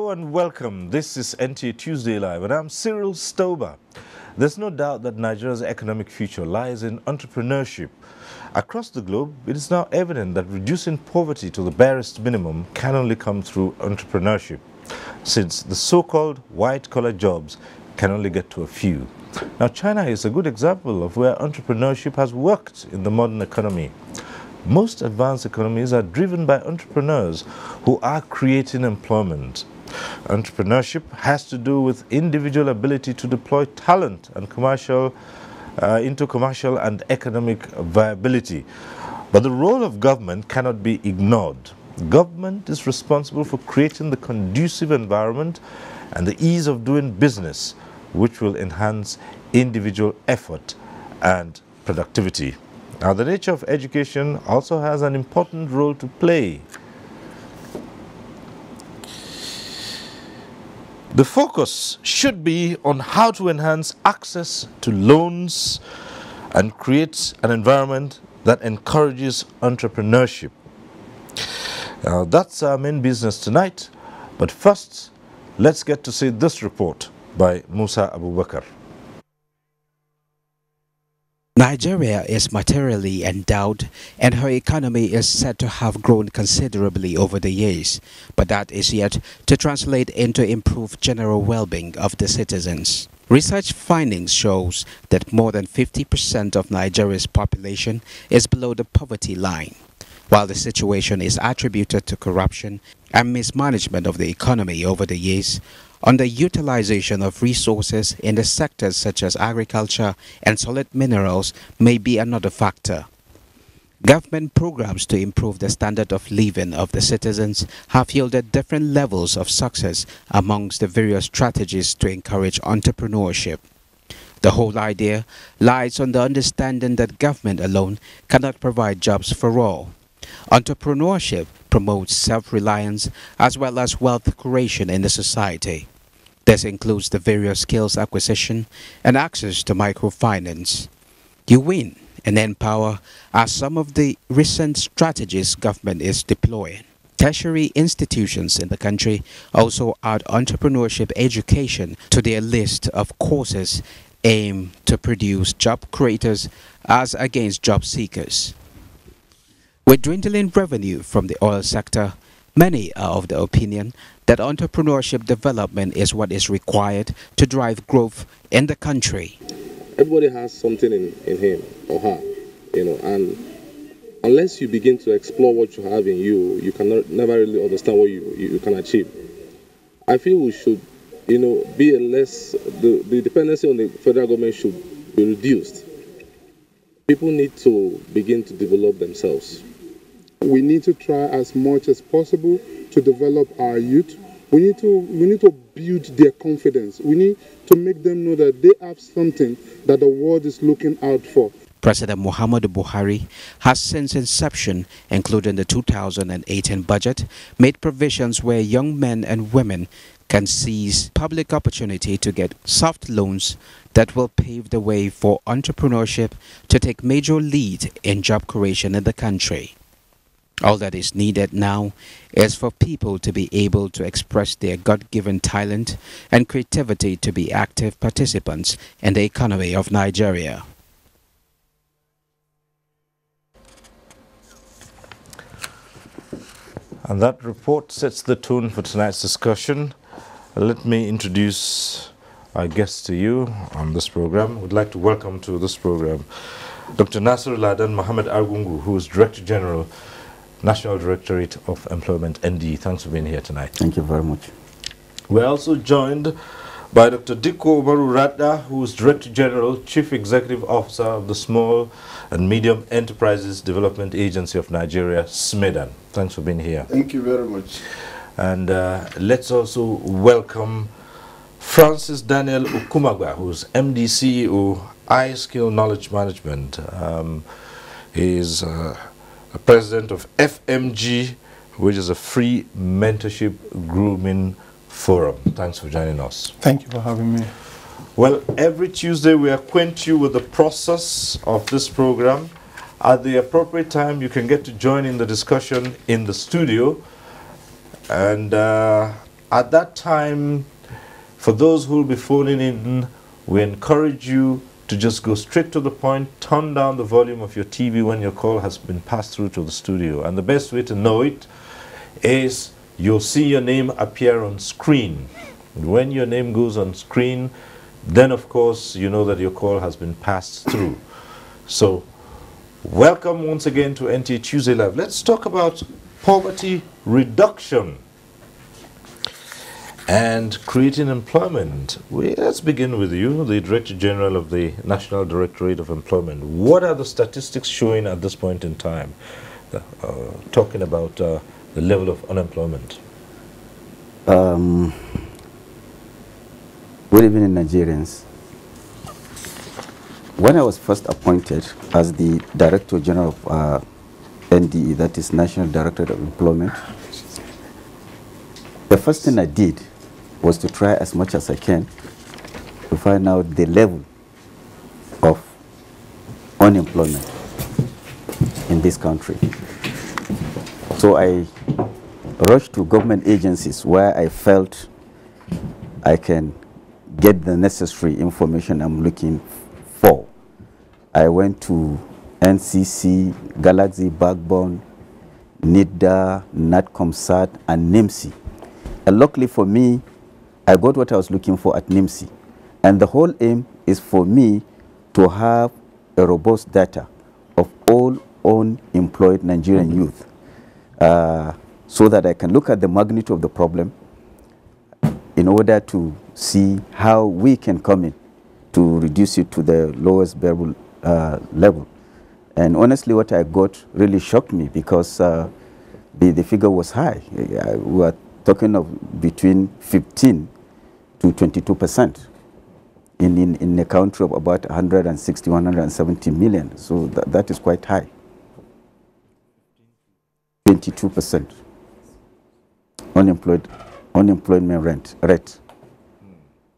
Hello and welcome. This is NTA Tuesday Live and I'm Cyril Stober. There's no doubt that Nigeria's economic future lies in entrepreneurship. Across the globe, it is now evident that reducing poverty to the barest minimum can only come through entrepreneurship, since the so-called white-collar jobs can only get to a few. Now, China is a good example of where entrepreneurship has worked in the modern economy. Most advanced economies are driven by entrepreneurs who are creating employment. Entrepreneurship has to do with individual ability to deploy talent and into commercial and economic viability. But the role of government cannot be ignored. Government is responsible for creating the conducive environment and the ease of doing business, which will enhance individual effort and productivity. Now, the nature of education also has an important role to play. The focus should be on how to enhance access to loans and create an environment that encourages entrepreneurship. Now, that's our main business tonight, but first, let's get to see this report by Musa Abubakar. Nigeria is materially endowed and her economy is said to have grown considerably over the years, but that is yet to translate into improved general well-being of the citizens. Research findings shows that more than 50% of Nigeria's population is below the poverty line. While the situation is attributed to corruption and mismanagement of the economy over the years, underutilization of resources in the sectors such as agriculture and solid minerals may be another factor. Government programs to improve the standard of living of the citizens have yielded different levels of success amongst the various strategies to encourage entrepreneurship. The whole idea lies on the understanding that government alone cannot provide jobs for all. Entrepreneurship promotes self-reliance as well as wealth creation in the society. This includes the various skills acquisition and access to microfinance. You win and empower are some of the recent strategies government is deploying. Tertiary institutions in the country also add entrepreneurship education to their list of courses aimed to produce job creators as against job seekers. With dwindling revenue from the oil sector, many are of the opinion that entrepreneurship development is what is required to drive growth in the country. Everybody has something in him or her, and unless you begin to explore what you have in you, you cannot never really understand what you can achieve. I feel we should, be the dependency on the federal government should be reduced. People need to begin to develop themselves. We need to try as much as possible to develop our youth. We need to build their confidence. We need to make them know that they have something that the world is looking out for. President Muhammadu Buhari has since inception, including the 2018 budget, made provisions where young men and women can seize public opportunity to get soft loans that will pave the way for entrepreneurship to take major lead in job creation in the country. All that is needed now is for people to be able to express their God-given talent and creativity to be active participants in the economy of Nigeria. And that report sets the tone for tonight's discussion. Let me introduce our guests to you on this program. We'd like to welcome to this program Dr. Nasir Ladan Mohammed Argungu, who is Director General, National Directorate of Employment, NDE. Thanks for being here tonight. Thank you very much. We're also joined by Dr. Dikko Umaru Radda, who is Director General, Chief Executive Officer of the Small and Medium Enterprises Development Agency of Nigeria, SMEDAN. Thanks for being here. Thank you very much. And let's also welcome Francis Daniel Ukumagwa, who's MD CEO, iSkill Knowledge Management. He's a president of FMG, which is a free mentorship grooming forum. Thanks for joining us. Thank you for having me. Well, every Tuesday we acquaint you with the process of this program. At the appropriate time, you can get to join in the discussion in the studio. And at that time, for those who will be phoning in, we encourage you to just go straight to the point, turn down the volume of your TV when your call has been passed through to the studio. And the best way to know it is you'll see your name appear on screen. When your name goes on screen, then of course you know that your call has been passed through. So welcome once again to NTA Tuesday Live. Let's talk about poverty reduction and creating employment. Let's begin with you, the Director General of the National Directorate of Employment. What are the statistics showing at this point in time, talking about the level of unemployment? Good evening, Nigerians. When I was first appointed as the Director General of NDE, that is National Directorate of Employment, the first thing I did was to try as much as I can to find out the level of unemployment in this country. So I rushed to government agencies where I felt I can get the necessary information I'm looking for. I went to NCC, Galaxy, Backbone, NIDA, NatComSat, and NIMSI. And luckily for me, I got what I was looking for at NIMSI. And the whole aim is for me to have a robust data of all unemployed Nigerian youth so that I can look at the magnitude of the problem in order to see how we can come in to reduce it to the lowest bearable level. And honestly, what I got really shocked me because the figure was high. We were talking of between 15 to 22% in a country of about 160, 170 million. So that is quite high. 22% unemployment rate.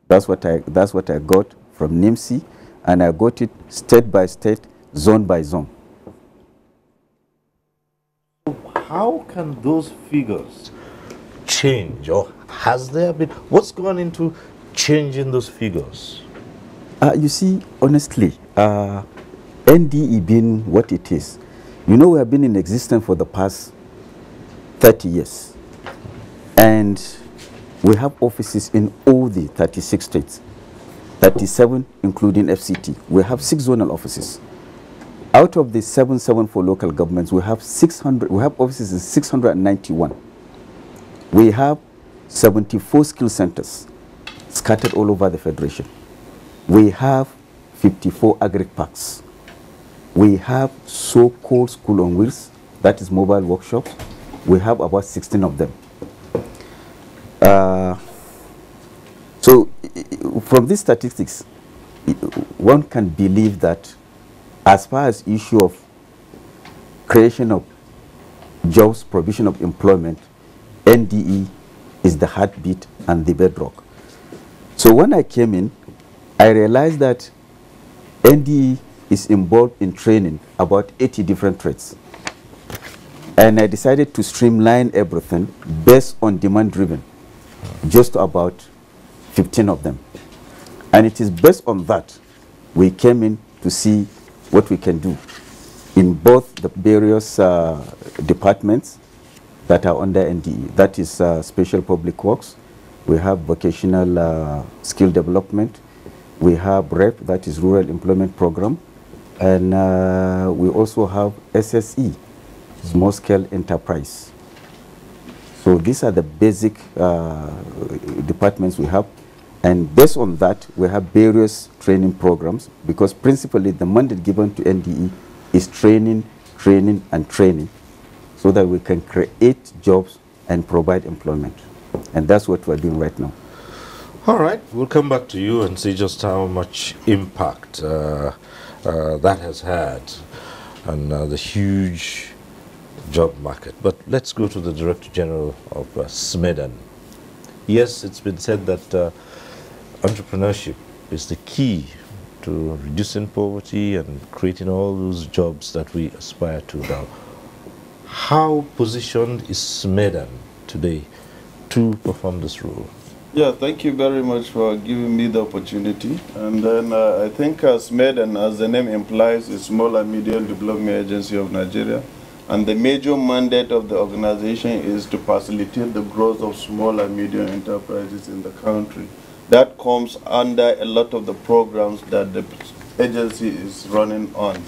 That's what I got from NIMSI, and I got it state by state, zone by zone. How can those figures change, or has there been, what's gone into changing those figures? You see, honestly, NDE being what it is, you know, we have been in existence for the past 30 years. And we have offices in all the 36 states, 37 including FCT. We have 6 zonal offices. Out of the 774 local governments, we have 600. We have offices in 691. We have 74 skill centers scattered all over the federation. We have 54 agric parks. We have so-called school on wheels, that is mobile workshops. We have about 16 of them. So from these statistics, one can believe that as far as issue of creation of jobs, provision of employment, NDE is the heartbeat and the bedrock. So when I came in, I realized that NDE is involved in training about 80 different trades. And I decided to streamline everything based on demand driven, just about 15 of them. And it is based on that we came in to see what we can do in both the various departments that are under NDE. That is Special Public Works. We have Vocational Skill Development. We have REP, that is Rural Employment Program. And we also have SSE, Small Scale Enterprise. So these are the basic departments we have. And based on that, we have various training programs, because principally the mandate given to NDE is training, training, and training, so that we can create jobs and provide employment. And that's what we're doing right now. All right, we'll come back to you and see just how much impact that has had on the huge job market. But let's go to the Director General of SMEDAN. Yes, it's been said that entrepreneurship is the key to reducing poverty and creating all those jobs that we aspire to now. How positioned is SMEDAN today to perform this role? Yeah, thank you very much for giving me the opportunity. And then I think as MED, and as the name implies, is Small and Medium Development Agency of Nigeria. And the major mandate of the organization is to facilitate the growth of small and medium enterprises in the country. That comes under a lot of the programs that the agency is running on.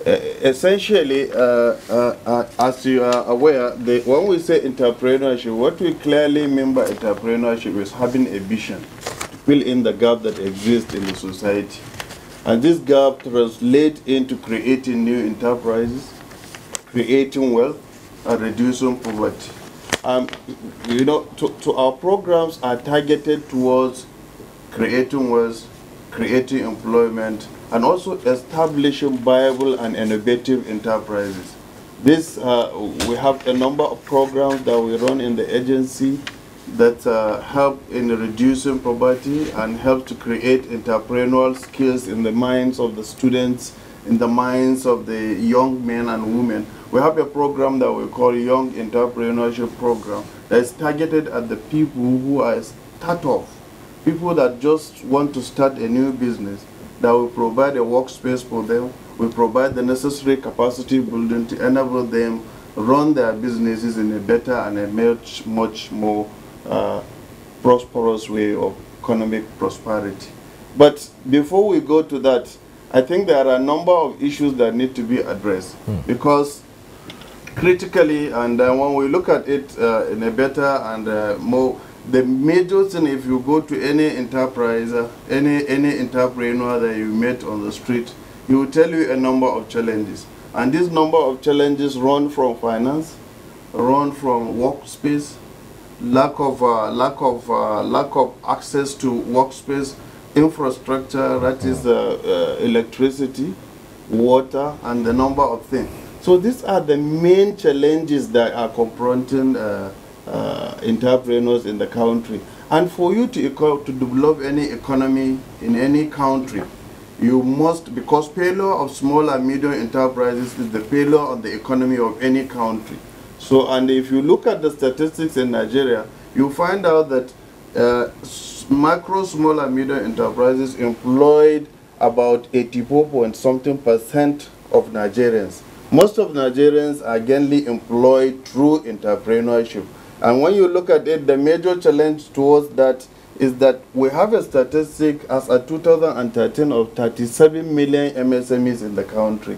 Essentially, as you are aware, when we say entrepreneurship, what we clearly mean by entrepreneurship is having a vision to fill in the gap that exists in the society. And this gap translates into creating new enterprises, creating wealth, and reducing poverty. You know, to our programs are targeted towards creating wealth, creating employment, and also establishing viable and innovative enterprises. We have a number of programs that we run in the agency that help in reducing poverty and help to create entrepreneurial skills in the minds of the students, in the minds of the young men and women. We have a program that we call Young Entrepreneurship Program that is targeted at the people who are start-off, people that just want to start a new business, that will provide a workspace for them, we provide the necessary capacity building to enable them run their businesses in a better and a much more prosperous way of economic prosperity. But before we go to that, I think there are a number of issues that need to be addressed because critically, and when we look at it in a better and more, the major thing, if you go to any enterprise, any entrepreneur that you met on the street, he will tell you a number of challenges. And this number of challenges run from finance, run from workspace, lack of access to workspace, infrastructure, that is electricity, water, and the number of things. So these are the main challenges that are confronting entrepreneurs in the country. And for you to develop any economy in any country, you must, because failure of small and medium enterprises is the failure of the economy of any country. So, and if you look at the statistics in Nigeria, you find out that micro, small and medium enterprises employed about 84.something% of Nigerians. Most of Nigerians are again employed through entrepreneurship. And when you look at it, the major challenge towards that is that we have a statistic as of 2013 of 37 million MSMEs in the country.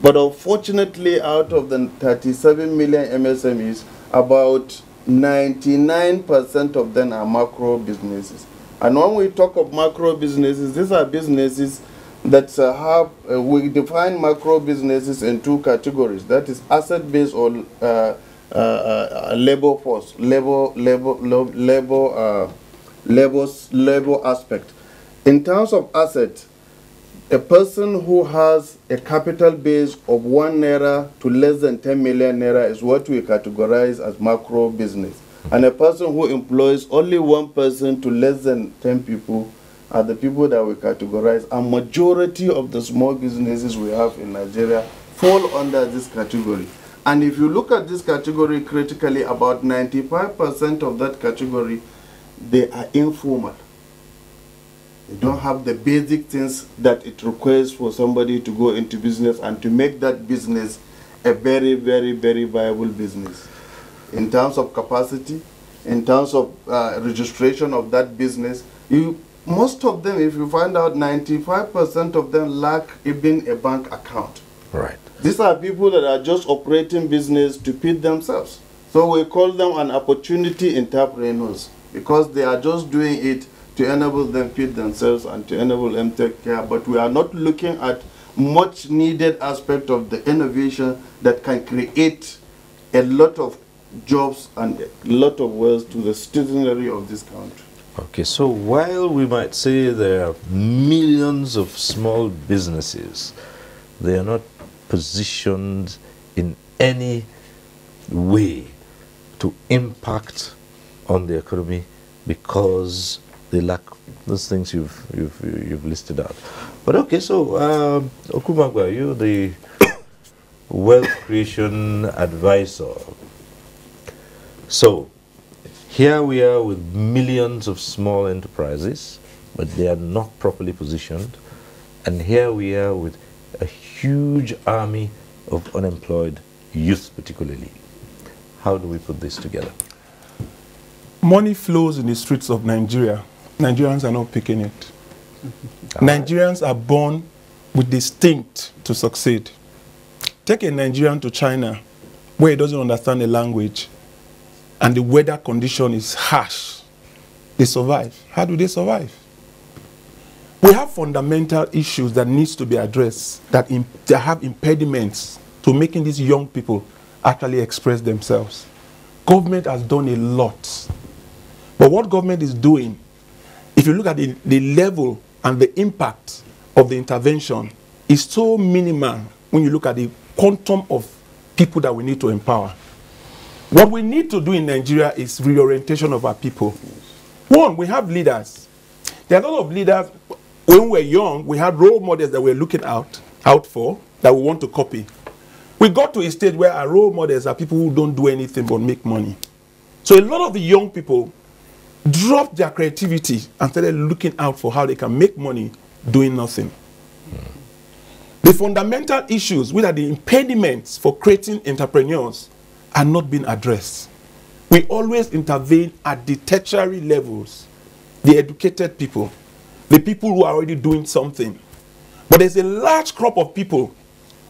But unfortunately, out of the 37 million MSMEs, about 99% of them are macro businesses. And when we talk of macro businesses, these are businesses that we define macro businesses in two categories. That is asset-based or labor force, labor aspect. In terms of asset, a person who has a capital base of 1 naira to less than 10 million naira is what we categorize as macro business. And a person who employs only one person to less than 10 people are the people that we categorize. A majority of the small businesses we have in Nigeria fall under this category. And if you look at this category critically, about 95% of that category, they are informal. They don't have the basic things that it requires for somebody to go into business and to make that business a very, very, very viable business. In terms of capacity, in terms of registration of that business, most of them, if you find out, 95% of them lack even a bank account. Right. These are people that are just operating business to feed themselves. So we call them an opportunity entrepreneurs because they are just doing it to enable them feed themselves and to enable them take care. But we are not looking at much needed aspect of the innovation that can create a lot of jobs and a lot of wealth to the citizenry of this country. Okay, so while we might say there are millions of small businesses, they are not positioned in any way to impact on the economy because they lack those things you've listed out. But okay, so Okumagwa, you're the wealth creation advisor. So Here we are with millions of small enterprises, but they are not properly positioned. And here we are with a huge army of unemployed youth particularly. How do we put this together? Money flows in the streets of Nigeria. Nigerians are not picking it. Nigerians are born with the instinct to succeed. Take a Nigerian to China where he doesn't understand the language and the weather condition is harsh. They survive. How do they survive? We have fundamental issues that needs to be addressed that have impediments to making these young people actually express themselves. Government has done a lot. But what government is doing, if you look at the level and the impact of the intervention, is so minimal when you look at the quantum of people that we need to empower. What we need to do in Nigeria is reorientation of our people. One, we have leaders. There are a lot of leaders. When we were young, we had role models that we're looking out for, that we want to copy. We got to a stage where our role models are people who don't do anything but make money. So a lot of the young people dropped their creativity and started looking out for how they can make money doing nothing. The fundamental issues, which are the impediments for creating entrepreneurs, are not being addressed. We always intervene at the tertiary levels, the educated people, the people who are already doing something. But there's a large crop of people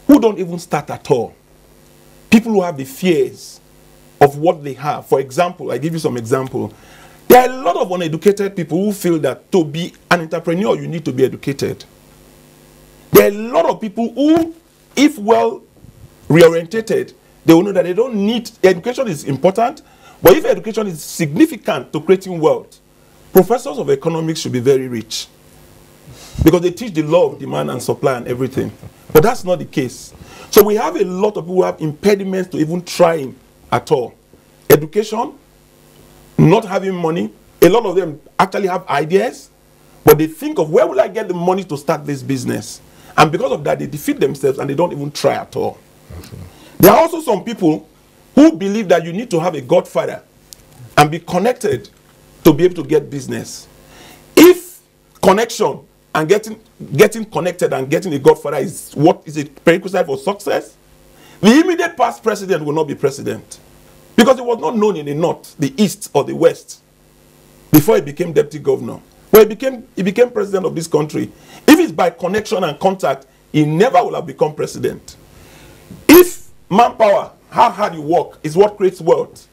who don't even start at all. People who have the fears of what they have. For example, I give you some example. There are a lot of uneducated people who feel that to be an entrepreneur, you need to be educated. There are a lot of people who, if well reorientated, they will know that they don't need, education is important, but if education is significant to creating wealth, professors of economics should be very rich because they teach the law of demand and supply and everything. But that's not the case. So we have a lot of people who have impediments to even trying at all. Education, not having money, a lot of them actually have ideas, but they think of where will I get the money to start this business? And because of that, they defeat themselves and they don't even try at all. Okay. There are also some people who believe that you need to have a godfather and be connected to be able to get business. If connection and getting connected and getting a godfather is what is a prerequisite for success, the immediate past president will not be president because it was not known in the north, the east, or the west before he became deputy governor. When he became president of this country, if it's by connection and contact, he never will have become president. If manpower, how hard you work, is what creates wealth.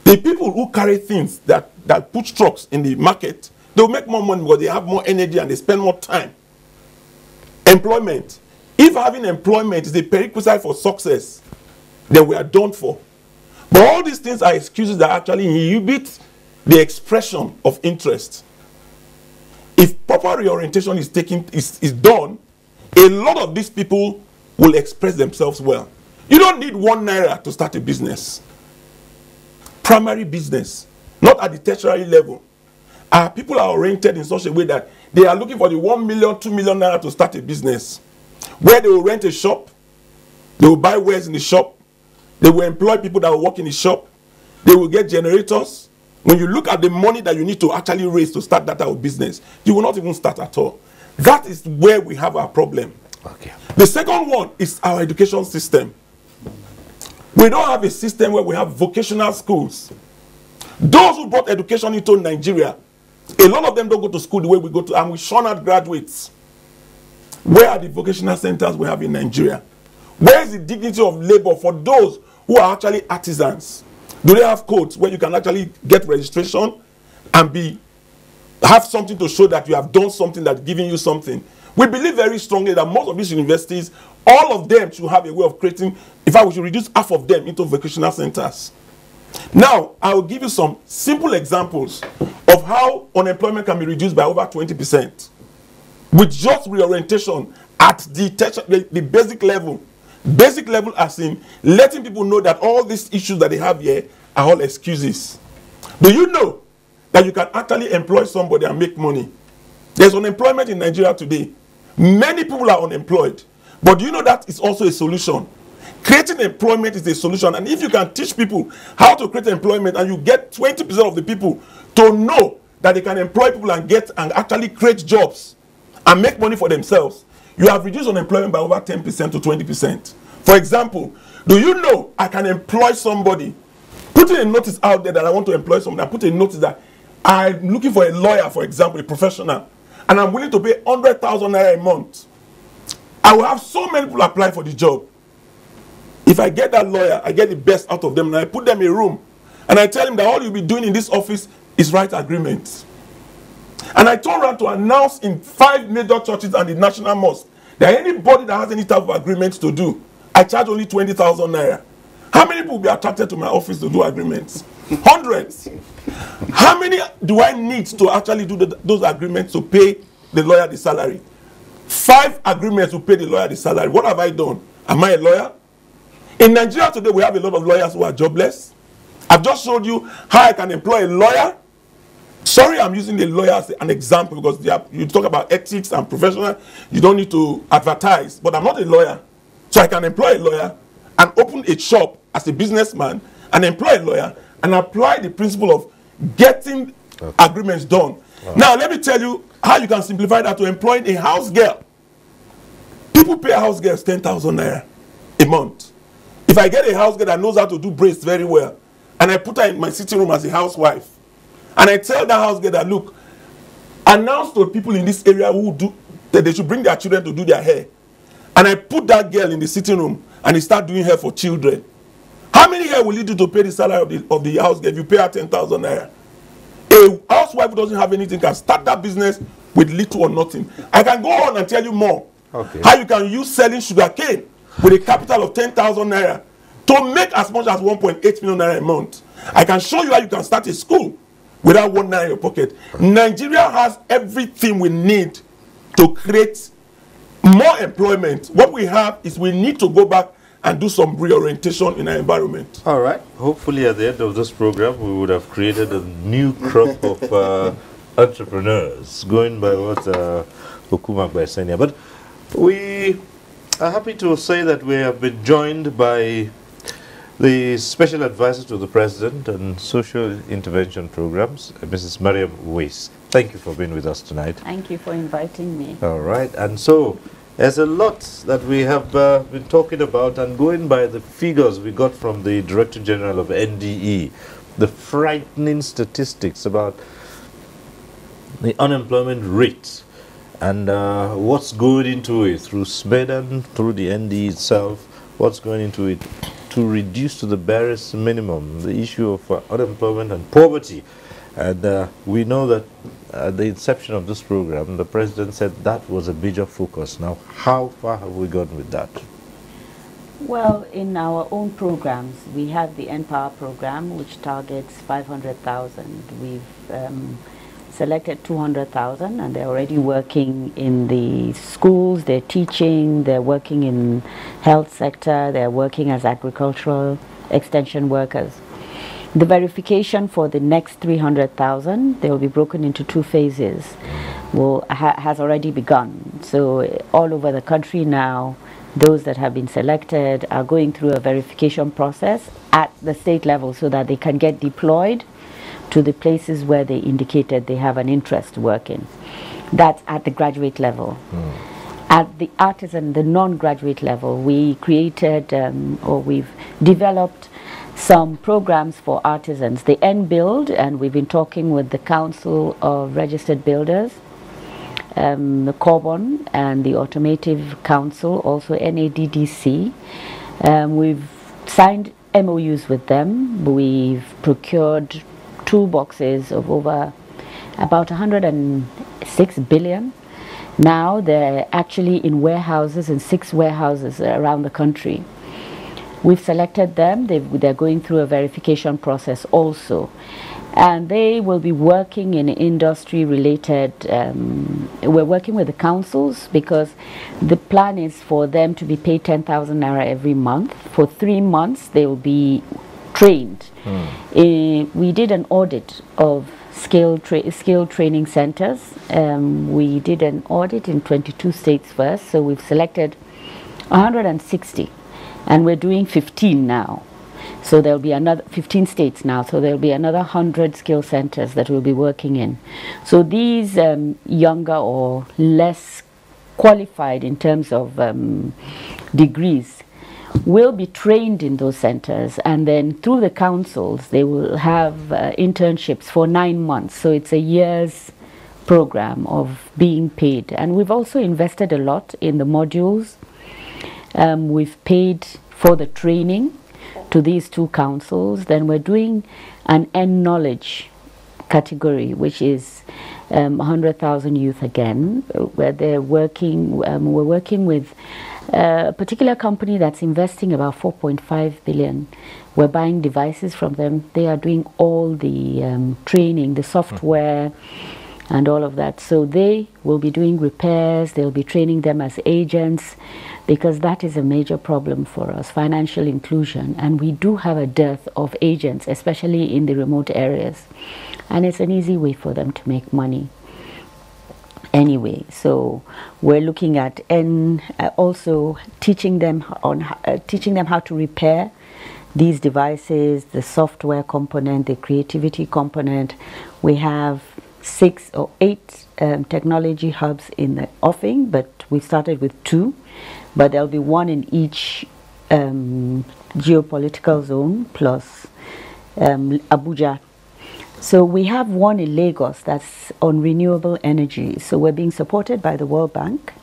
The people who carry things that push trucks in the market, they'll make more money because they have more energy and they spend more time. Employment. If having employment is a prerequisite for success, then we are done for. But all these things are excuses that actually inhibit the expression of interest. If proper reorientation is done, a lot of these people will express themselves well. You don't need 1 naira to start a business. Primary business, not at the tertiary level. Our people are oriented in such a way that they are looking for the 1 million, 2 million naira to start a business, where they will rent a shop, they will buy wares in the shop, they will employ people that will work in the shop, they will get generators. When you look at the money that you need to actually raise to start that type of business, you will not even start at all. That is where we have our problem. Okay. The second one is our education system. We don't have a system where we have vocational schools. Those who brought education into Nigeria, a lot of them don't go to school the way we go to, and we shun out graduates. Where are the vocational centers we have in Nigeria? Where is the dignity of labor for those who are actually artisans? Do they have codes where you can actually get registration and have something to show that you have done something that's giving you something? We believe very strongly that most of these universities, all of them should have a way of creating, in fact, we should reduce half of them into vocational centers. Now, I will give you some simple examples of how unemployment can be reduced by over 20% with just reorientation at the basic level. Basic level as in letting people know that all these issues that they have here are all excuses. Do you know that you can actually employ somebody and make money? There's unemployment in Nigeria today. Many people are unemployed. But do you know that is also a solution? Creating employment is a solution, and if you can teach people how to create employment and you get 20% of the people to know that they can employ people and actually create jobs and make money for themselves, you have reduced unemployment by over 10% to 20%. For example, do you know I can employ somebody, putting a notice out there that I want to employ someone, I put a notice that I'm looking for a lawyer, for example, a professional, and I'm willing to pay 100,000 naira a month. I will have so many people apply for the job. If I get that lawyer, I get the best out of them, and I put them in a room, and I tell him that all you'll be doing in this office is write agreements. And I turn around to announce in 5 major churches and the National Mosque that anybody that has any type of agreements to do, I charge only 20,000 naira. How many people will be attracted to my office to do agreements? Hundreds. How many do I need to actually do those agreements to pay the lawyer the salary? 5 agreements to pay the lawyer the salary. What have I done? Am I a lawyer? In Nigeria today, we have a lot of lawyers who are jobless. I've just showed you how I can employ a lawyer. Sorry, I'm using the lawyer as an example because you talk about ethics and professional. You don't need to advertise, but I'm not a lawyer. So I can employ a lawyer and open a shop as a businessman and employ a lawyer and apply the principle of getting agreements done. Wow. Now, let me tell you how you can simplify that to employing a house girl. People pay house girls 10,000 naira a month. If I get a house girl that knows how to do braids very well, and I put her in my sitting room as a housewife, and I tell that house girl that, look, announce to people in this area who do that they should bring their children to do their hair, and I put that girl in the sitting room and he start doing hair for children. How many hair will you do to pay the salary of the house girl if you pay her 10,000 naira? A housewife who doesn't have anything can start that business with little or nothing. I can go on and tell you more. Okay. How you can use selling sugar cane with a capital of 10,000 naira to make as much as 1.8 million naira a month. I can show you how you can start a school without 1 naira in your pocket. Nigeria has everything we need to create more employment. What we have is we need to go back and do some reorientation in our environment. All right. Hopefully at the end of this program, we would have created a new crop of entrepreneurs, going by what Okumak by Senia. But we are happy to say that we have been joined by the Special Advisor to the President on Social Intervention Programs, Mrs. Mariam Weiss. Thank you for being with us tonight. Thank you for inviting me. All right. And so, there's a lot that we have been talking about, and going by the figures we got from the Director General of NDE, the frightening statistics about the unemployment rate and what's going into it through SMEDAN, through the NDE itself, what's going into it to reduce to the barest minimum the issue of unemployment and poverty. And we know that at the inception of this program, the President said that was a major focus. Now, how far have we gone with that? Well, in our own programs, we have the Empower program, which targets 500,000. We've selected 200,000, and they're already working in the schools, they're teaching, they're working in health sector, they're working as agricultural extension workers. The verification for the next 300,000, they will be broken into 2 phases, has already begun. So all over the country now, those that have been selected are going through a verification process at the state level so that they can get deployed to the places where they indicated they have an interest working. That's at the graduate level. At the artisan, the non-graduate level, we created or we've developed some programs for artisans, the N-Build, and we've been talking with the Council of Registered Builders, the Corbon and the Automotive Council, also NADDC. We've signed MOUs with them. We've procured 2 boxes of over about 106 billion. Now they're actually in warehouses, in 6 warehouses around the country. We've selected them. They're going through a verification process also. And they will be working in industry related, we're working with the councils because the plan is for them to be paid 10,000 naira every month. For 3 months, they will be trained. We did an audit of skill training centers. We did an audit in 22 states first, so we've selected 160 And we're doing 15 now. So there'll be another 15 states now. So there'll be another 100 skill centers that we'll be working in. So these younger or less qualified in terms of degrees will be trained in those centers, and then through the councils they will have internships for 9 months. So it's a year's program of being paid. And we've also invested a lot in the modules. We've paid for the training to these 2 councils. Then we're doing an end knowledge category, which is 100,000 youth again, where they're working. We're working with a particular company that's investing about 4.5 billion. We're buying devices from them. They are doing all the training, the software, and all of that. So they will be doing repairs. They'll be training them as agents, because that is a major problem for us, financial inclusion. And we do have a dearth of agents, especially in the remote areas. And it's an easy way for them to make money. Anyway, so we're looking at also teaching them how to repair these devices, the software component, the creativity component. We have 6 or 8 technology hubs in the offing, but we started with 2, but there'll be 1 in each geopolitical zone plus Abuja. So we have 1 in Lagos that's on renewable energy. So we're being supported by the World Bank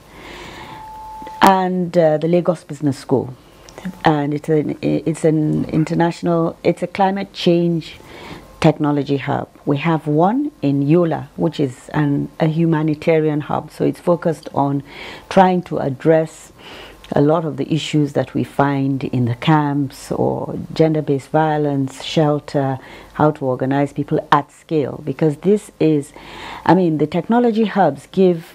and the Lagos Business School. And it's an international, it's a climate change technology hub. We have 1 in Yola, which is a humanitarian hub. So it's focused on trying to address a lot of the issues that we find in the camps, or gender-based violence, shelter, how to organize people at scale. Because this is, I mean, the technology hubs give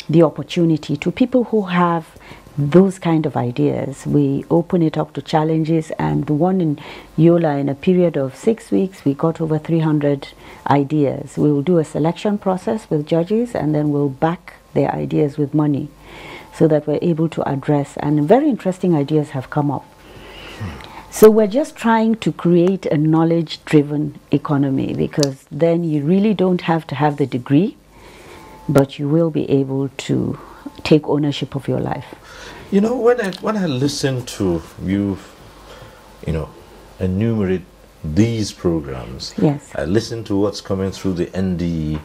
the opportunity to people who have those kind of ideas. We open it up to challenges, and the one in Yola, in a period of 6 weeks, we got over 300 ideas. We will do a selection process with judges, and then we'll back their ideas with money, so that we're able to address, and very interesting ideas have come up. So we're just trying to create a knowledge-driven economy, because then you really don't have to have the degree, but you will be able to take ownership of your life. You know, when I listen to you, enumerate these programs, yes, I listen to what's coming through the NDE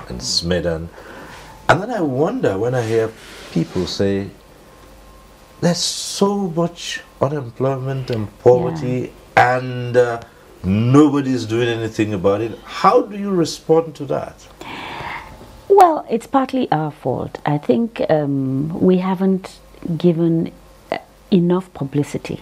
and SMEDAN, and then I wonder when I hear people say there's so much unemployment and poverty, and nobody's doing anything about it. How do you respond to that? Well, it's partly our fault. I think we haven't given enough publicity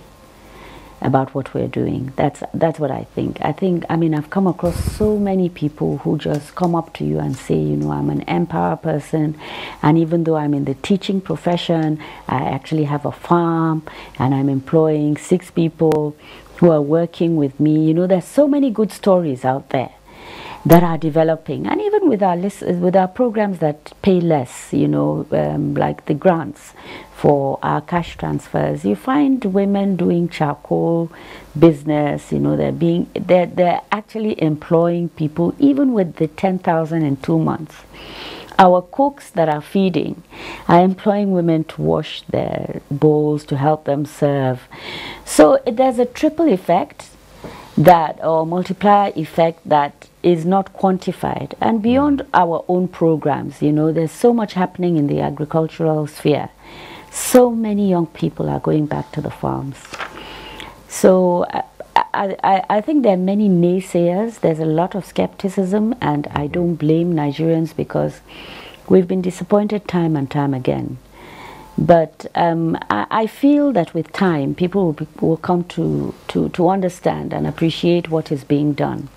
about what we're doing. That's what I think. I mean, I've come across so many people who just come up to you and say, I'm an Empower person, and even though I'm in the teaching profession, I actually have a farm, and I'm employing 6 people who are working with me. There's so many good stories out there that are developing, and even with our programs that pay less, like the grants for our cash transfers, you find women doing charcoal business. They're actually employing people, even with the 10,000 in 2 months. Our cooks that are feeding are employing women to wash their bowls, to help them serve. So there's a triple effect, or multiplier effect, that is not quantified. And beyond our own programs, there's so much happening in the agricultural sphere. So many young people are going back to the farms. So I think there are many naysayers. There's a lot of skepticism, and I don't blame Nigerians, because we've been disappointed time and time again. But I feel that with time, people will come to understand and appreciate what is being done.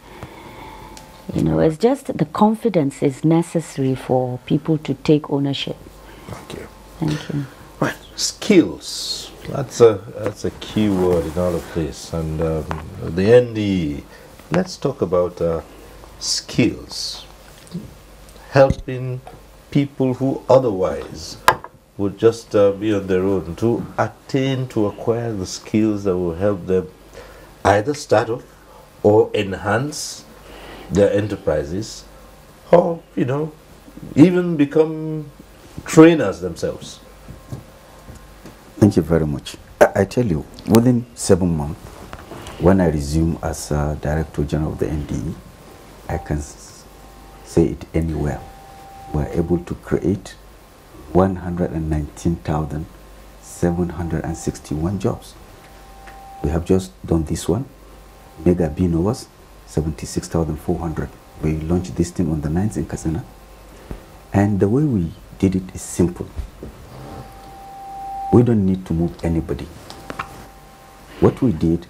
It's just the confidence is necessary for people to take ownership. Thank you. Thank you. Right, skills. That's a key word in all of this. And the NDE, let's talk about skills. Helping people who otherwise would just be on their own to attain, to acquire the skills that will help them either start off or enhance their enterprises, or, you know, even become trainers themselves? Thank you very much. I tell you, within 7 months, when I resume as Director General of the NDE, I can say it anywhere. We're able to create 119,761 jobs. We have just done this one. Mega Bino was 76,400. We launched this thing on the 9th in Katsina. And the way we did it is simple. We don't need to move anybody. What we did,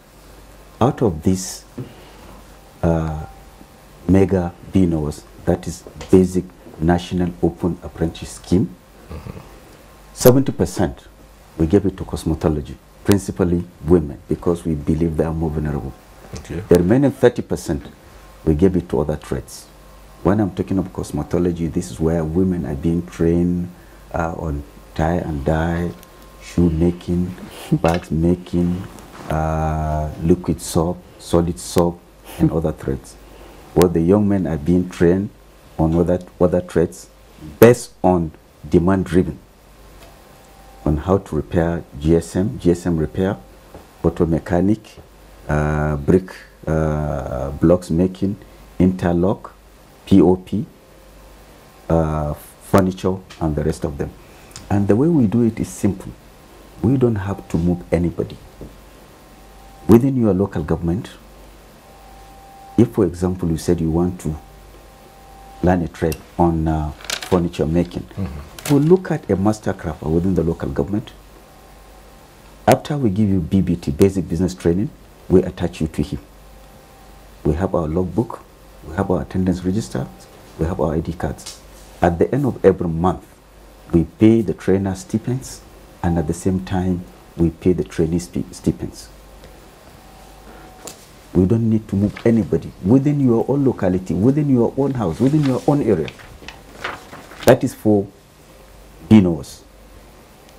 out of this Mega Binos, that is Basic National Open Apprentice Scheme, 70% we gave it to cosmetology, principally women, because we believe they are more vulnerable. Okay. The remaining 30% we gave it to other trades. When I'm talking of cosmetology, this is where women are being trained on tie and dye, shoe making, bags making, liquid soap, solid soap, and other trades. While the young men are being trained on other trades based on demand-driven, on how to repair GSM repair, auto mechanic, brick blocks making, interlock, POP, furniture, and the rest of them. And the way we do it is simple. We don't have to move anybody. Within your local government, if, for example, you said you want to learn a trade on furniture making, we'll look at a master crafter within the local government. After we give you BBT, basic business training, we attach you to him. We have our logbook, we have our attendance register, we have our ID cards. At the end of every month, we pay the trainer stipends, and at the same time, we pay the trainee stipends. We don't need to move anybody within your own locality, within your own house, within your own area. That is for Binos.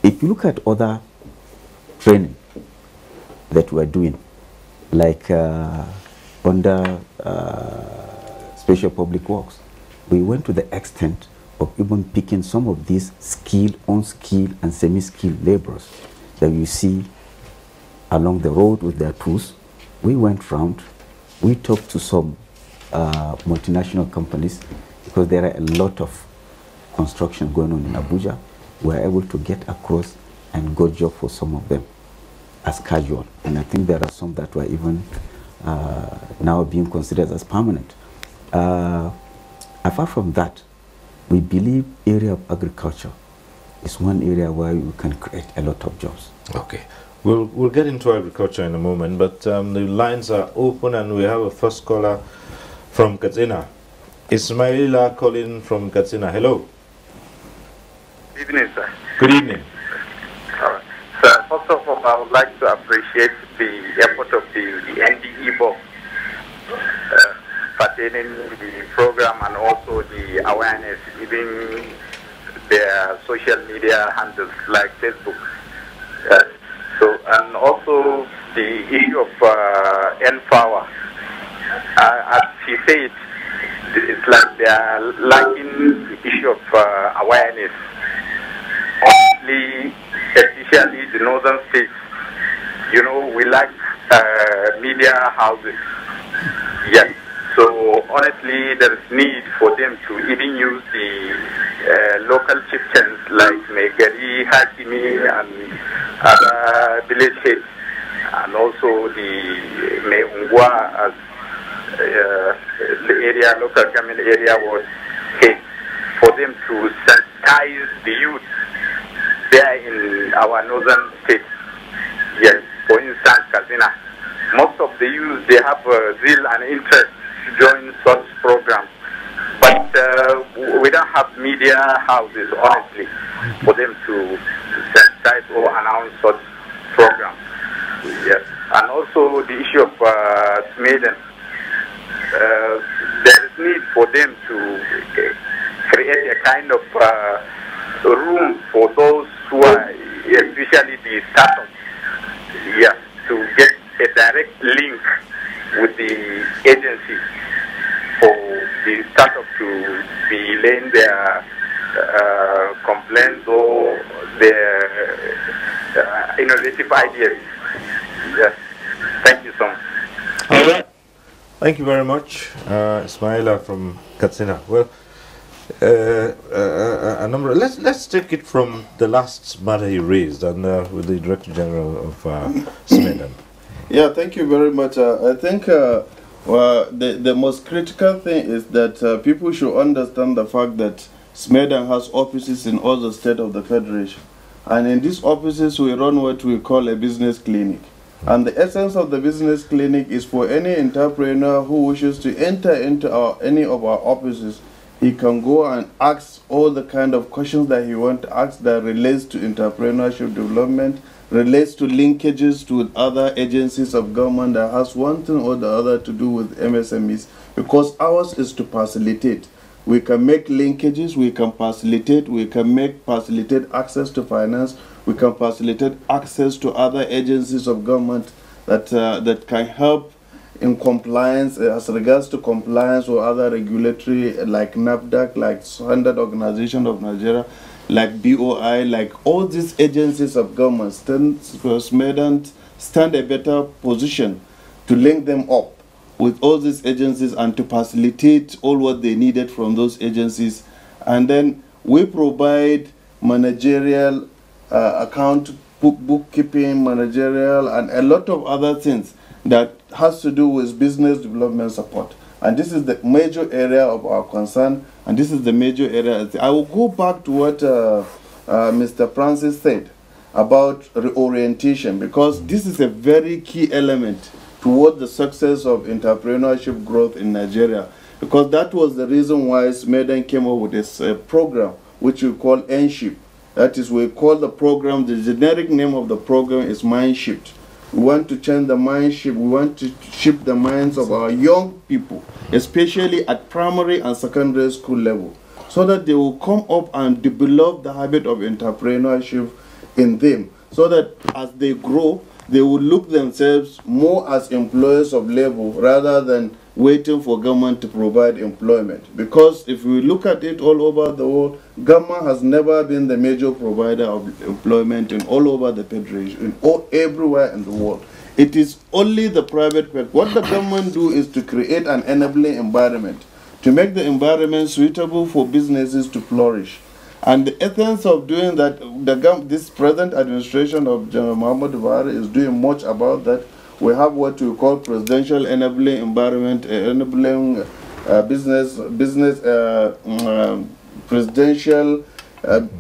If you look at other training that we are doing, like under Special Public Works, we went to the extent of even picking some of these skilled, unskilled, and semi-skilled laborers that you see along the road with their tools. We went round, we talked to some multinational companies, because there are a lot of construction going on in Abuja. We were able to get across and got job for some of them as casual. And I think there are some that were even now being considered as permanent. Apart from that, we believe area of agriculture is one area where we can create a lot of jobs. Okay. We'll get into agriculture in a moment, but the lines are open and we have a first caller from Katsina. Ismaila calling from Katsina. Hello. Good evening, sir. Good evening. Sir, first of all, I would like to appreciate the effort of the NDE board pertaining the program and also the awareness, even their social media handles like Facebook. And also the issue of N-Power. As she said, it's like they are lacking the issue of awareness. Honestly, especially the northern states, you know, we lack media houses. Yes. So honestly, there is need for them to even use the local chieftains like Megari, Hakimi, and other village heads, and also the Meungwa as the area, local government area was head, for them to sensitize the youth there in our northern states. Yes, for instance, Katsina. Most of the youth, they have zeal and interest to join such programs. But we don't have media houses, honestly, for them to sensitize or announce such programs. Yes. And also the issue of Sweden. There is need for them to create a kind of room for those who are, especially the startups, yes, to get a direct link with the agency for the startup to be laying their complaints or their innovative ideas. Yes. Thank you so much. All right. Thank you very much, Ismaila from Katsina. Well, a number. Let's take it from the last matter he raised, and with the Director General of SMEDAN. Yeah, thank you very much. I think the most critical thing is that people should understand the fact that SMEDAN has offices in all the states of the Federation. And in these offices, we run what we call a business clinic. And the essence of the business clinic is for any entrepreneur who wishes to enter into any of our offices, he can go and ask all the kind of questions that he wants to ask that relates to entrepreneurship development, relates to linkages to other agencies of government that has one thing or the other to do with MSMEs, because ours is to facilitate. We can make linkages, we can facilitate, facilitate access to finance, we can facilitate access to other agencies of government that, that can help in compliance, as regards to compliance or other regulatory, like NAFDAC, like Standard Organization of Nigeria, like BOI, like all these agencies of government stand a better position to link them up with all these agencies and to facilitate all what they needed from those agencies. And then we provide managerial account bookkeeping, managerial, and a lot of other things that has to do with business development support. And this is the major area of our concern, and this is the major area. I will go back to what Mr. Francis said about reorientation, because this is a very key element toward the success of entrepreneurship growth in Nigeria, because that was the reason why SMEDAN came up with this program, which we call NSHIP. That is, we call the program, the generic name of the program is Mind Shift. We want to change the mind shift. We want to shift the minds of our young people, especially at primary and secondary school level, so that they will come up and develop the habit of entrepreneurship in them, so that as they grow, they will look themselves more as employers of labor rather than waiting for government to provide employment. Because if we look at it all over the world, government has never been the major provider of employment in all over the Federation, everywhere in the world. It is only the private sector. What the government do is to create an enabling environment, to make the environment suitable for businesses to flourish. And the essence of doing that, this present administration of General Muhammad Buhari is doing much about that. We have what we call presidential enabling environment, enabling presidential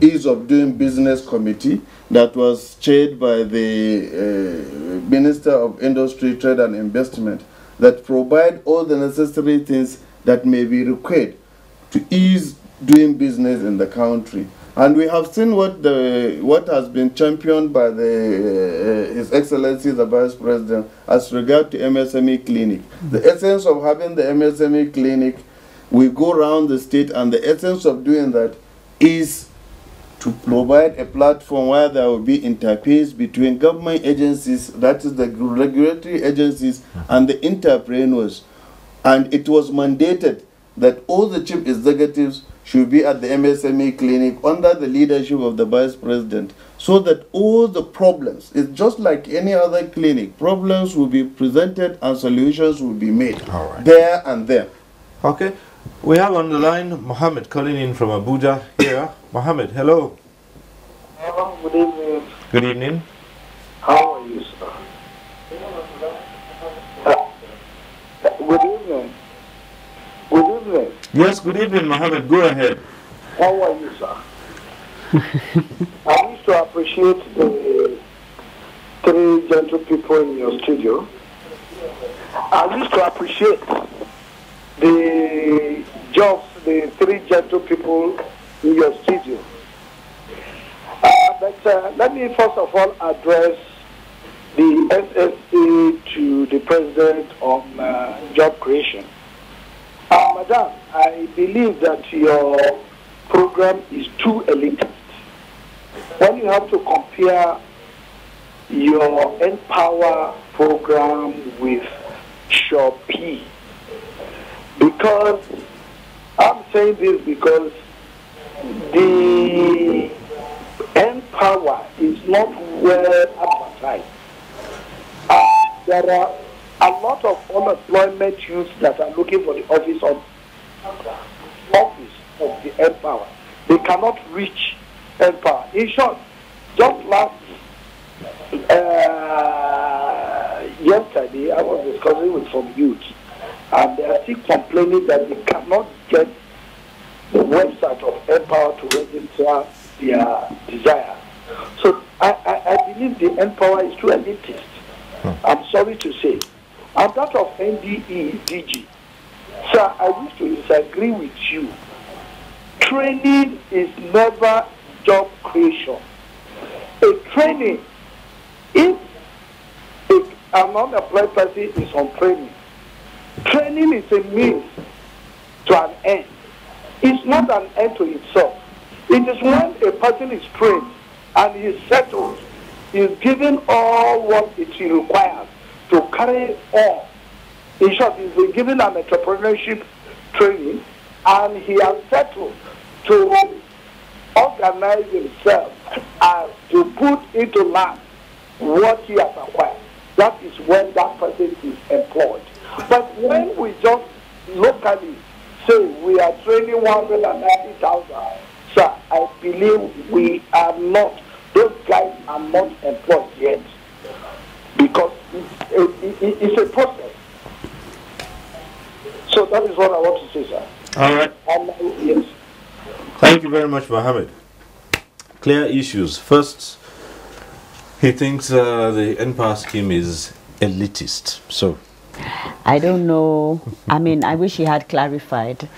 ease of doing business committee that was chaired by the Minister of Industry, Trade and Investment, that provide all the necessary things that may be required to ease doing business in the country. And we have seen what has been championed by His Excellency the Vice President as regard to MSME clinic. The essence of having the MSME clinic, we go around the state, and the essence of doing that is to provide a platform where there will be interface between government agencies, that is the regulatory agencies, and the entrepreneurs. And it was mandated that all the chief executives should be at the MSME clinic under the leadership of the Vice President, so that all the problems, it's just like any other clinic, problems will be presented and solutions will be made there and there. Okay, we have on the line Mohammed calling in from Abuja here. Mohammed, hello. Hello, good evening. Good evening. How are you, sir? Good evening. Good evening. Yes, good evening, Mohammed. Go ahead. How are you, sir? I wish to appreciate the three gentle people in your studio. I wish to appreciate the jobs, the three gentle people in your studio. But let me first of all address the SSA to the President on job creation. Madam, I believe that your program is too elitist. when you have to compare your Empower program with Shopee, because I'm saying this because the Empower is not well advertised. There are a lot of unemployment youths that are looking for the office of the Empower. They cannot reach Empower. In short, just last yesterday, I was discussing with some youths, and they are still complaining that they cannot get the website of Empower to register their desire. So I believe the Empower is too elitist. I'm sorry to say. And that of NDE, DG. Sir, I wish to disagree with you. Training is never job creation. A training, if an unemployed person is on training, training is a means to an end. It's not an end to itself. It is when a person is trained and he is settled, he is given all what it requires to carry on. In short, he's been given an entrepreneurship training and he has settled to organize himself and to put into land what he has acquired. That is when that person is employed. But when we just locally say we are training 190,000, sir, I believe we are not, those guys are not employed yet. Because it's a process. So that is what I want to say, sir. All right. Yes. Thank you very much, Mohammed. Clear issues. First, he thinks the NPAR scheme is elitist. So, I don't know. I mean, I wish he had clarified.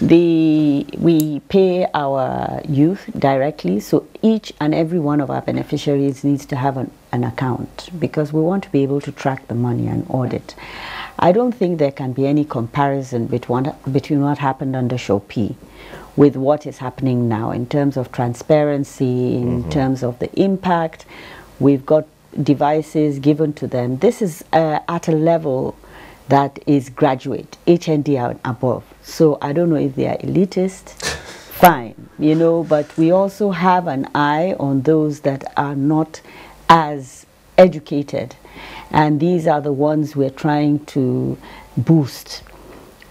We pay our youth directly, so each and every one of our beneficiaries needs to have an account because we want to be able to track the money and audit. I don't think there can be any comparison between what happened under Shopee with what is happening now in terms of transparency, in terms of the impact. We've got devices given to them. This is at a level that is graduate, HND and above. So I don't know if they are elitist, fine, you know, but we also have an eye on those that are not as educated. And these are the ones we're trying to boost.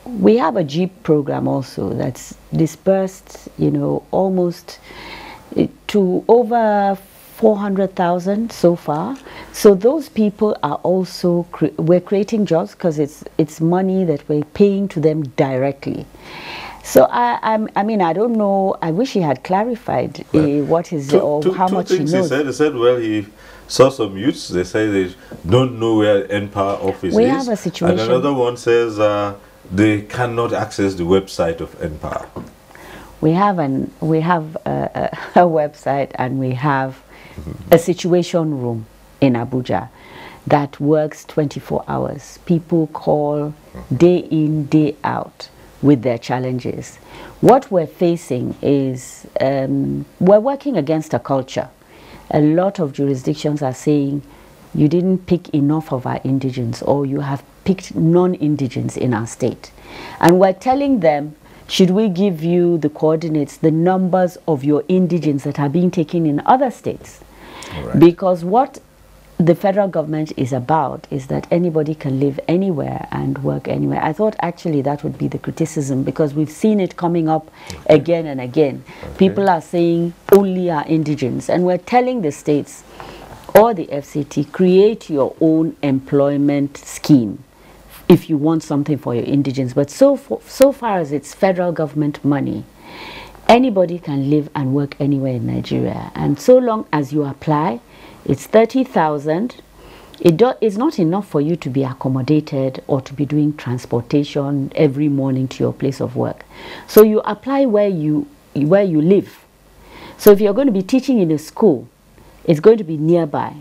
We have a Jeep program also that's dispersed, you know, almost to over 400,000 so far. So those people are also, we're creating jobs because it's money that we're paying to them directly. So I mean, I don't know, I wish he had clarified what is or how much he knows. He said, well, he saw some youths, they say they don't know where NPAR office we is. Have a situation. And another one says they cannot access the website of NPAR. We have a website and we have a situation room in Abuja that works 24 hours. People call day in, day out with their challenges. What we're facing is we're working against a culture. A lot of jurisdictions are saying you didn't pick enough of our indigents or you have picked non-indigents in our state. And we're telling them, should we give you the coordinates, the numbers of your indigents that are being taken in other states? Right. Because what the federal government is about is that anybody can live anywhere and work anywhere. I thought actually that would be the criticism because we've seen it coming up again and again. People are saying only our indigents, and we're telling the states or the FCT, create your own employment scheme if you want something for your indigents. But so far as it's federal government money, anybody can live and work anywhere in Nigeria. And so long as you apply, it's 30,000. It's not enough for you to be accommodated or to be doing transportation every morning to your place of work. So you apply where you live. So if you're going to be teaching in a school, it's going to be nearby.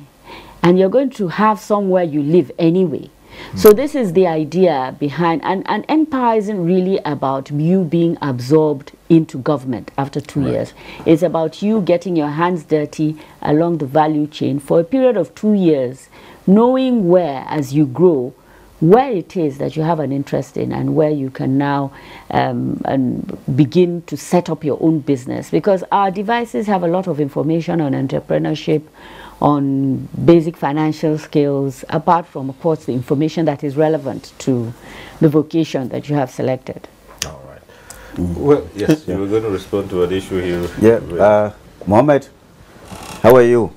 And you're going to have somewhere you live anyway. So this is the idea behind, and NPA isn't really about you being absorbed into government after 2 years. It's about you getting your hands dirty along the value chain for a period of 2 years, knowing where, as you grow, where it is that you have an interest in and where you can now and begin to set up your own business. Because our devices have a lot of information on entrepreneurship, on basic financial skills, apart from, of course, the information that is relevant to the vocation that you have selected. All right. Well, yes, you were going to respond to an issue here. Yeah, Mohammed, how are you?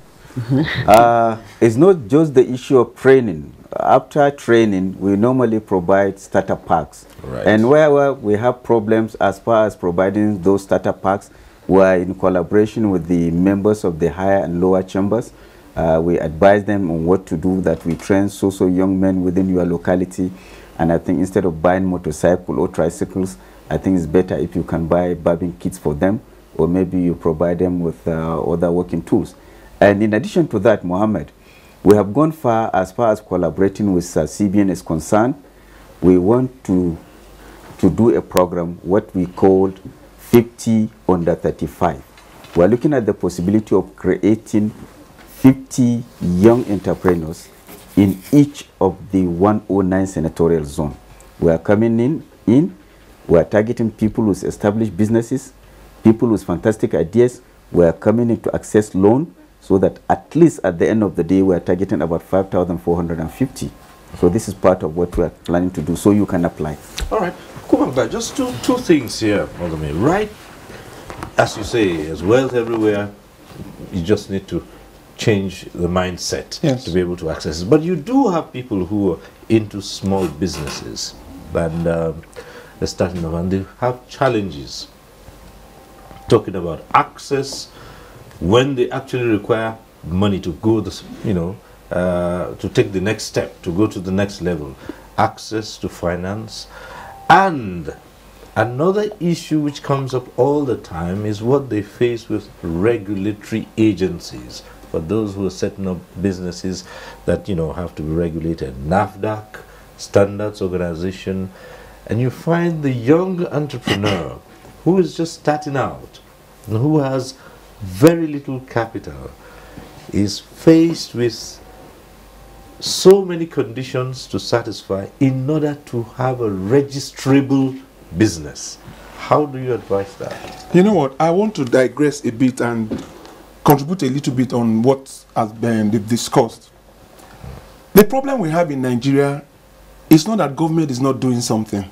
It's not just the issue of training. After training, we normally provide starter packs. Right. And where we have problems as far as providing those starter packs, we are in collaboration with the members of the higher and lower chambers. We advise them on what to do, that we train so young men within your locality. And I think instead of buying motorcycles or tricycles, I think it's better if you can buy barbing kits for them, or maybe you provide them with other working tools. And in addition to that, Mohammed, we have gone far as collaborating with CBN is concerned. We want to do a program, what we called 50 under 35. We are looking at the possibility of creating 50 young entrepreneurs in each of the 109 senatorial zone. We are coming in, we are targeting people with established businesses, people with fantastic ideas. We are coming in to access loan, so that at least at the end of the day, we are targeting about 5,450. So this is part of what we are planning to do, so you can apply. All right. Kumamba, just two things here, Mogami. Right, as you say, there's wealth everywhere. You just need to change the mindset to be able to access it. But you do have people who are into small businesses, and they're starting them, and they have challenges. Talking about access, when they actually require money to go, to take the next step, to go to the next level, access to finance. And another issue which comes up all the time is what they face with regulatory agencies. For those who are setting up businesses that, have to be regulated, NAFDAC, Standards Organization, and you find the young entrepreneur who is just starting out and who has very little capital is faced with so many conditions to satisfy in order to have a registrable business. How do you advise that? You know what? I want to digress a bit and contribute a little bit on what has been discussed. The problem we have in Nigeria is not that government is not doing something.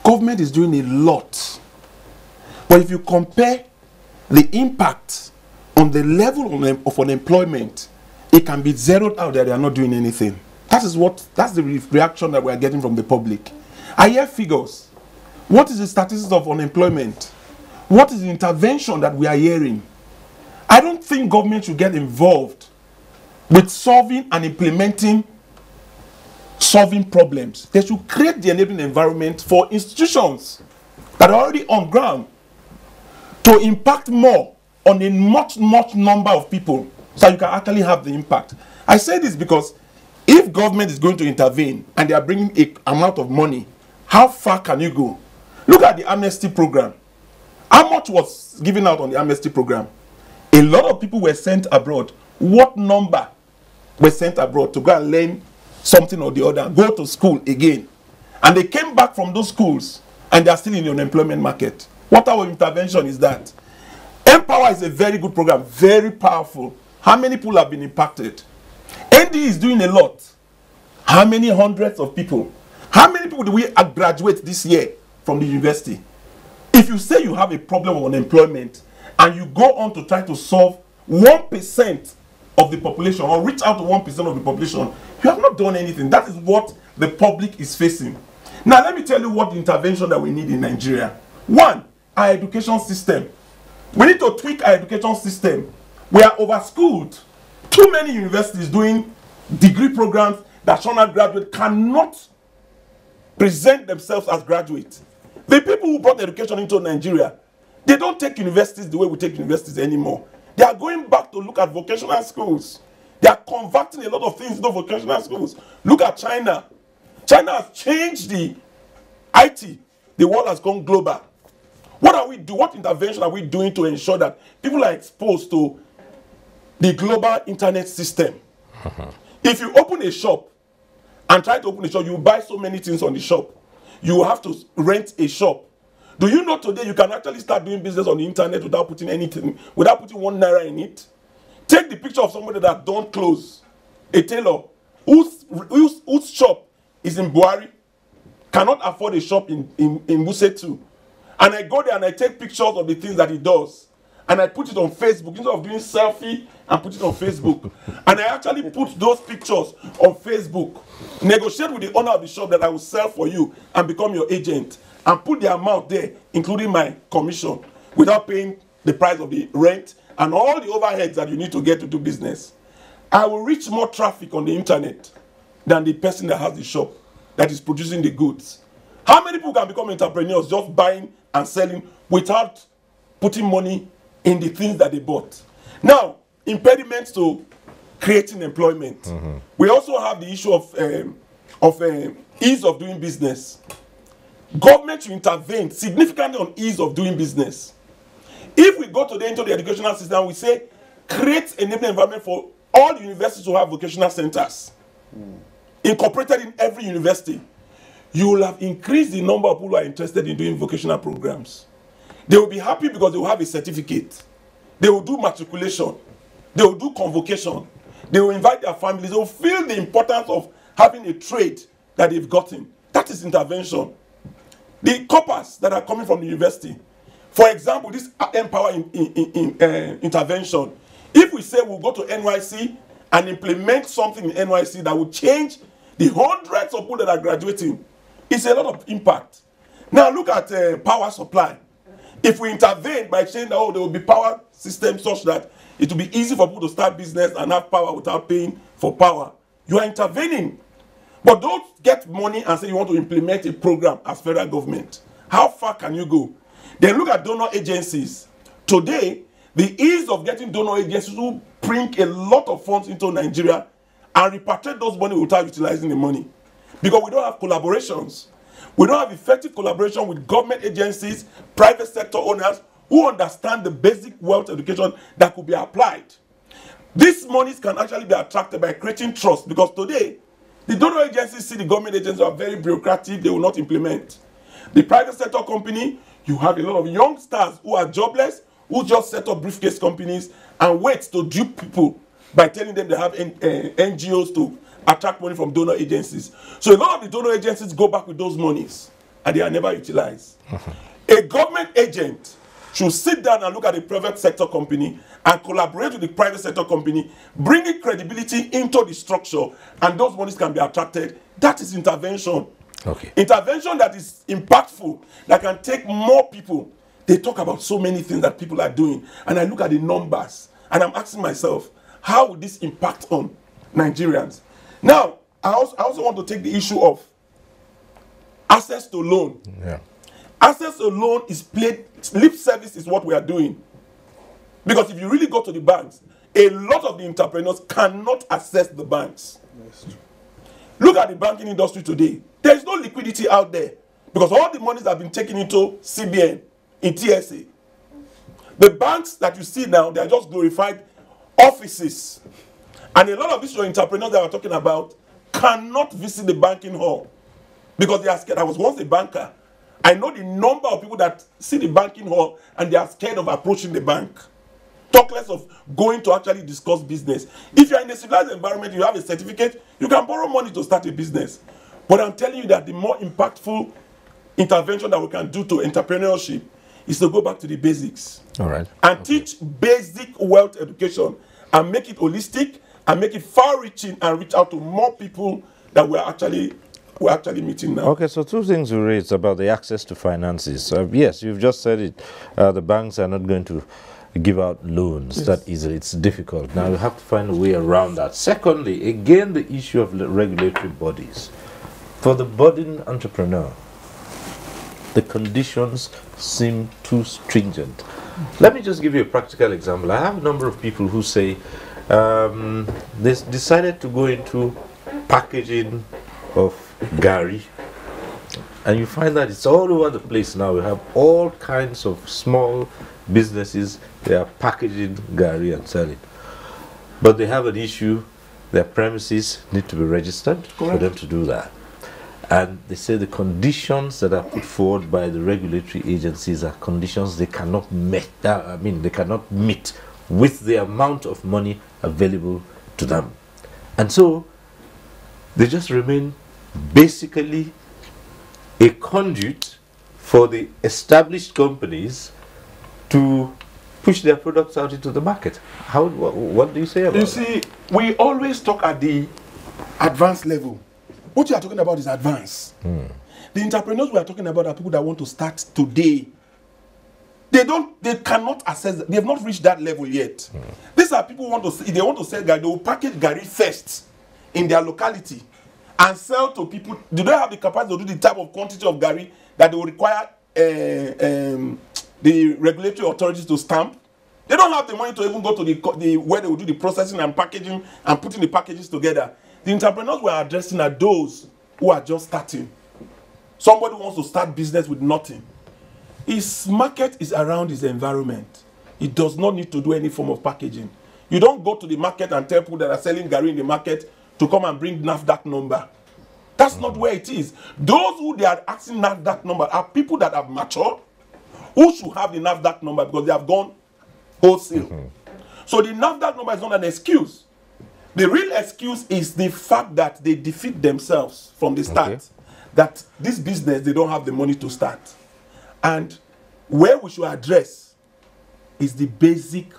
Government is doing a lot. But if you compare the impact on the level of unemployment, it can be zeroed out that they are not doing anything. That's the reaction that we are getting from the public. I hear figures. What is the statistics of unemployment? What is the intervention that we are hearing? I don't think government should get involved with solving and implementing problems. They should create the enabling environment for institutions that are already on ground to impact more on a much number of people, so you can actually have the impact. I say this because if government is going to intervene and they are bringing an amount of money, how far can you go? Look at the amnesty program. How much was given out on the amnesty program? A lot of people were sent abroad. What number were sent abroad to go and learn something or the other, go to school again? And they came back from those schools and they are still in the unemployment market. What our intervention is that? Empower is a very good program, very powerful. How many people have been impacted? ND is doing a lot. How many hundreds of people? How many people do we graduate this year from the university? If you say you have a problem of unemployment and you go on to try to solve 1% of the population or reach out to 1% of the population, you have not done anything. That is what the public is facing. Now let me tell you what the intervention that we need in Nigeria. One, our education system. We need to tweak our education system. We are over-schooled. Too many universities doing degree programs that shall not graduate cannot present themselves as graduates. The people who brought education into Nigeria, they don't take universities the way we take universities anymore. They are going back to look at vocational schools. They are converting a lot of things into vocational schools. Look at China. China has changed the IT. The world has gone global. What are we doing? What intervention are we doing to ensure that people are exposed to the global internet system? If you open a shop and try to open a shop, you buy so many things on the shop. You have to rent a shop. Do you know today you can actually start doing business on the internet without putting anything, without putting 1 naira in it? Take the picture of somebody that don't close, a tailor whose shop is in Buhari, cannot afford a shop in Wuse too. And I go there and I take pictures of the things that he does. And I put it on Facebook instead of doing selfie and put it on Facebook. And I actually put those pictures on Facebook. Negotiate with the owner of the shop that I will sell for you and become your agent. And put the amount there, including my commission, without paying the price of the rent and all the overheads that you need to get to do business. I will reach more traffic on the internet than the person that has the shop, that is producing the goods. How many people can become entrepreneurs just buying and selling without putting money in the things that they bought? Now, impediments to creating employment. We also have the issue of ease of doing business. Government should intervene significantly on ease of doing business. If we go today into the educational system, we say create an enabling environment for all universities to have vocational centers incorporated in every university. You will have increased the number of people who are interested in doing vocational programs. They will be happy because they will have a certificate. They will do matriculation. They will do convocation. They will invite their families. They will feel the importance of having a trade that they've gotten. That is intervention. The corpus that are coming from the university, for example, this Empower intervention, if we say we'll go to NYC and implement something in NYC that will change the hundreds of people that are graduating, it's a lot of impact. Now look at power supply. If we intervene by saying that there will be power systems such that it will be easy for people to start business and have power without paying for power, you are intervening. But don't get money and say you want to implement a program as federal government. How far can you go? Then look at donor agencies. Today, the ease of getting donor agencies will bring a lot of funds into Nigeria and repatriate those money without utilizing the money. Because we don't have collaborations. We don't have effective collaboration with government agencies, private sector owners who understand the basic wealth education that could be applied. These monies can actually be attracted by creating trust, because today, the donor agencies see the government agencies are very bureaucratic, they will not implement. The private sector company, you have a lot of youngsters who are jobless, who just set up briefcase companies and wait to dupe people by telling them they have NGOs to attract money from donor agencies. So a lot of the donor agencies go back with those monies and they are never utilized. A government agent should sit down and look at the private sector company and collaborate with the private sector company, bringing credibility into the structure, and those monies can be attracted. That is intervention. Okay. Intervention that is impactful, that can take more people. They talk about so many things that people are doing, and I look at the numbers, and I'm asking myself, how will this impact on Nigerians? Now, I also want to take the issue of access to loan. Yeah. Access to loan is played, lip service is what we are doing. Because if you really go to the banks, a lot of the entrepreneurs cannot access the banks. Look at the banking industry today. There is no liquidity out there because all the monies have been taken into CBN, in TSA. The banks that you see now, they are just glorified offices. And a lot of these entrepreneurs that we're talking about cannot visit the banking hall because they are scared. I was once a banker. I know the number of people that see the banking hall and they are scared of approaching the bank. Talk less of going to actually discuss business. If you're in a civilized environment, you have a certificate, you can borrow money to start a business. But I'm telling you that the more impactful intervention that we can do to entrepreneurship is to go back to the basics. All right. And teach basic wealth education and make it holistic and make it far-reaching and reach out to more people that we're actually meeting now. Okay, so two things you raised about the access to finances. Yes, you've just said it. The banks are not going to give out loans that easily. It's difficult. Now you have to find a way around that. Secondly, again, the issue of the regulatory bodies. For the budding entrepreneur, the conditions seem too stringent. Let me just give you a practical example. I have a number of people who say they decided to go into packaging of gari, and you find that it's all over the place now. We have all kinds of small businesses, they are packaging gari and selling. But they have an issue, their premises need to be registered for them to do that. And they say the conditions that are put forward by the regulatory agencies are conditions they cannot meet. They cannot meet with the amount of money available to them. And so they just remain basically a conduit for the established companies to push their products out into the market. What do you say about You that? see, we always talk at the advanced level. What you are talking about is advanced. The entrepreneurs we are talking about are people that want to start today. They cannot access, they have not reached that level yet. These are people who want to, if they want to sell gari, they will package gari first in their locality and sell to people. Do they have the capacity to do the type of quantity of gari that they will require the regulatory authorities to stamp? They don't have the money to even go to the where they will do the processing and packaging and putting the packages together. The entrepreneurs we are addressing are those who are just starting. Somebody wants to start business with nothing. His market is around his environment. He does not need to do any form of packaging. You don't go to the market and tell people that are selling gari in the market to come and bring NAFDAC number. That's not where it is. Those who they are asking NAFDAC number are people that have matured, who should have the NAFDAC number because they have gone wholesale. So the NAFDAC number is not an excuse. The real excuse is the fact that they defeat themselves from the start. That this business, they don't have the money to start. And where we should address is the basic,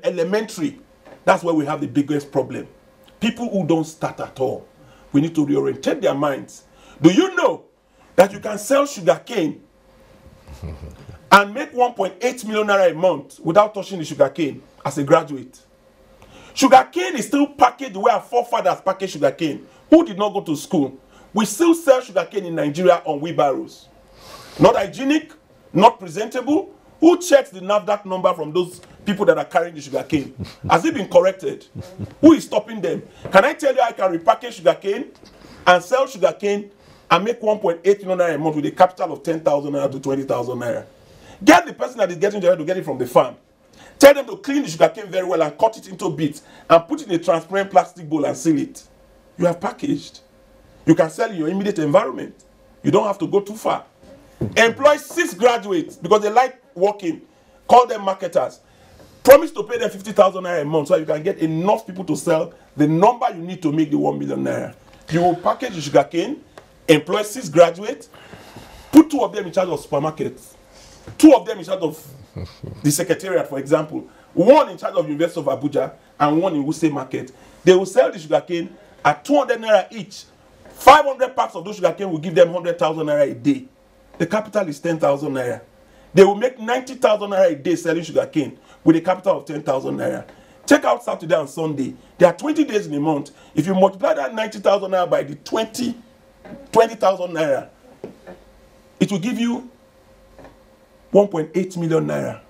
elementary. That's where we have the biggest problem. People who don't start at all. We need to reorientate their minds. Do you know that you can sell sugarcane and make 1.8 million naira a month without touching the sugarcane as a graduate? Sugarcane is still packaged the way our forefathers packaged sugarcane. Who did not go to school? We still sell sugarcane in Nigeria on wheelbarrows. Not hygienic, not presentable. Who checks the NAFDAC number from those people that are carrying the sugarcane? Has it been corrected? Who is stopping them? Can I tell you I can repackage sugarcane and sell sugarcane and make 1.8 million naira a month with a capital of 10,000 naira to 20,000 naira? Get the person that is getting there to get it from the farm. Tell them to clean the sugarcane very well and cut it into bits and put it in a transparent plastic bowl and seal it. You have packaged. You can sell in your immediate environment. You don't have to go too far. Employ 6 graduates because they like working. Call them marketers. Promise to pay them 50,000 naira a month so you can get enough people to sell the number you need to make the 1 million naira. You will package the sugarcane, employ 6 graduates, put 2 of them in charge of supermarkets, 2 of them in charge of the secretariat, for example, 1 in charge of University of Abuja and 1 in Wuse Market. They will sell the sugarcane at 200 naira each. 500 packs of those sugarcane will give them 100,000 naira a day. The capital is 10,000 naira. They will make 90,000 naira a day selling sugarcane with a capital of 10,000 naira. Check out Saturday and Sunday. There are 20 days in a month. If you multiply that 90,000 naira by the 20,000 naira, it will give you 1.8 million naira.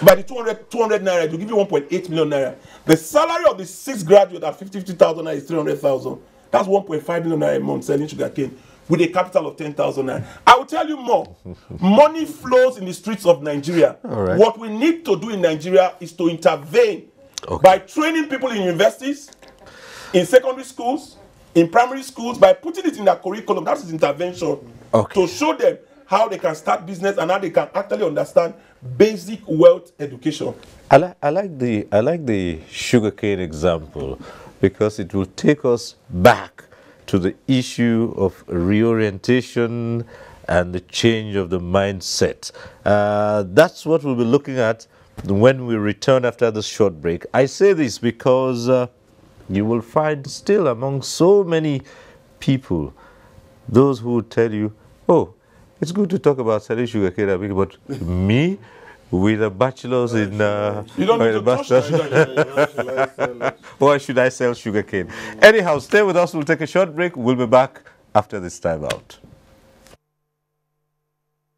By the 200 naira, it will give you 1.8 million naira. The salary of the 6 graduates at 50,000 naira is 300,000. That's 1.5 million naira a month selling sugarcane with a capital of 10,000 naira. I will tell you more. Money flows in the streets of Nigeria. Right. What we need to do in Nigeria is to intervene by training people in universities, in secondary schools, in primary schools, by putting it in their curriculum. That is intervention. To show them how they can start business and how they can actually understand basic wealth education. I like the sugarcane example because it will take us back to the issue of reorientation and the change of the mindset. That's what we'll be looking at when we return after this short break. I say this because you will find still among so many people those who will tell you, oh, it's good to talk about selling sugarcane, but me, with a bachelor's in you don't need to touch that. why should I sell sugarcane? Anyhow, stay with us. We'll take a short break. We'll be back after this time out.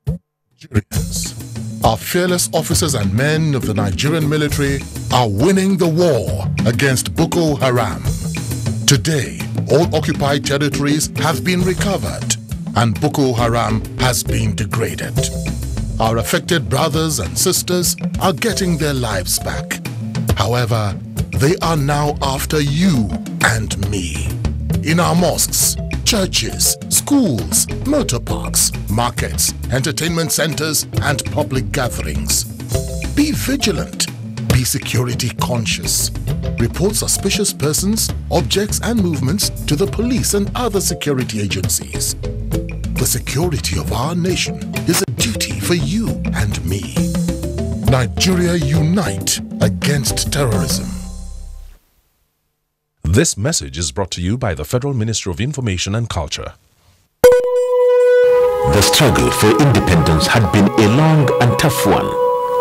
Nigerians, Our fearless officers and men of the Nigerian military are winning the war against Boko Haram. Today, all occupied territories have been recovered and Boko Haram has been degraded. Our affected brothers and sisters are getting their lives back. However, they are now after you and me. In our mosques, churches, schools, motor parks, markets, entertainment centers, and public gatherings. Be vigilant. Be security conscious. Report suspicious persons, objects, and movements to the police and other security agencies. The security of our nation is a duty for you and me. Nigeria, unite against terrorism. This message is brought to you by the Federal Ministry of Information and Culture. The struggle for independence had been a long and tough one.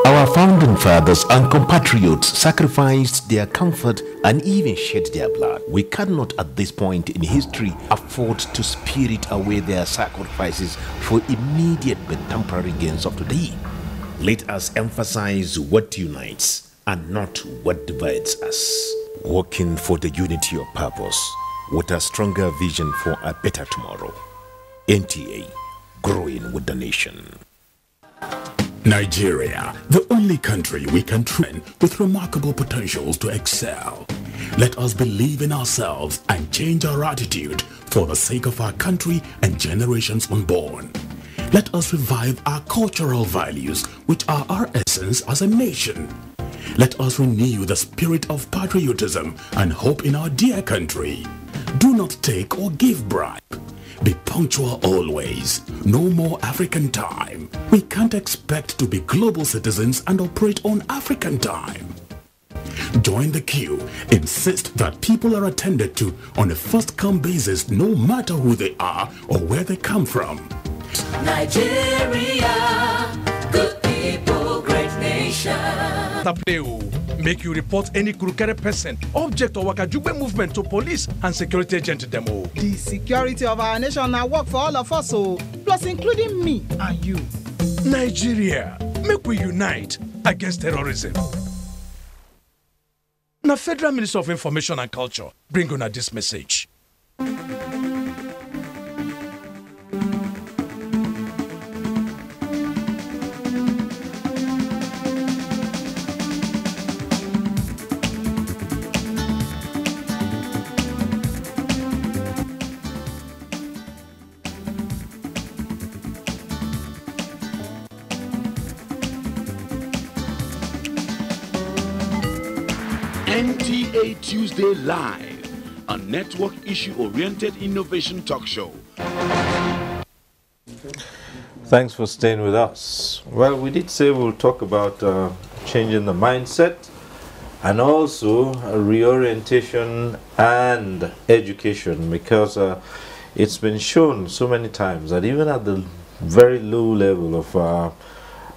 Our founding fathers and compatriots sacrificed their comfort and even shed their blood. We cannot at this point in history afford to spirit away their sacrifices for immediate but temporary gains of today. Let us emphasize what unites and not what divides us. Working for the unity of purpose with a stronger vision for a better tomorrow. NTA, growing with the nation. Nigeria, the only country we can train with remarkable potentials to excel. Let us believe in ourselves and change our attitude for the sake of our country and generations unborn. Let us revive our cultural values, which are our essence as a nation. Let us renew the spirit of patriotism and hope in our dear country. Do not take or give bribe. Be punctual always. No more African time. We can't expect to be global citizens and operate on African time. Join the queue. Insist that people are attended to on a first-come basis, no matter who they are or where they come from. Nigeria, good people, great nation. Make you report any crooked person, object or wakajube movement to police and security agent demo. The security of our nation now work for all of us, plus including me and you. Nigeria, make we unite against terrorism. Now, Federal Ministry of Information and Culture bring on this message. NTA Tuesday Live, a network issue-oriented innovation talk show. Thanks for staying with us. Well, we did say we'll talk about changing the mindset and also reorientation and education, because it's been shown so many times that even at the very low level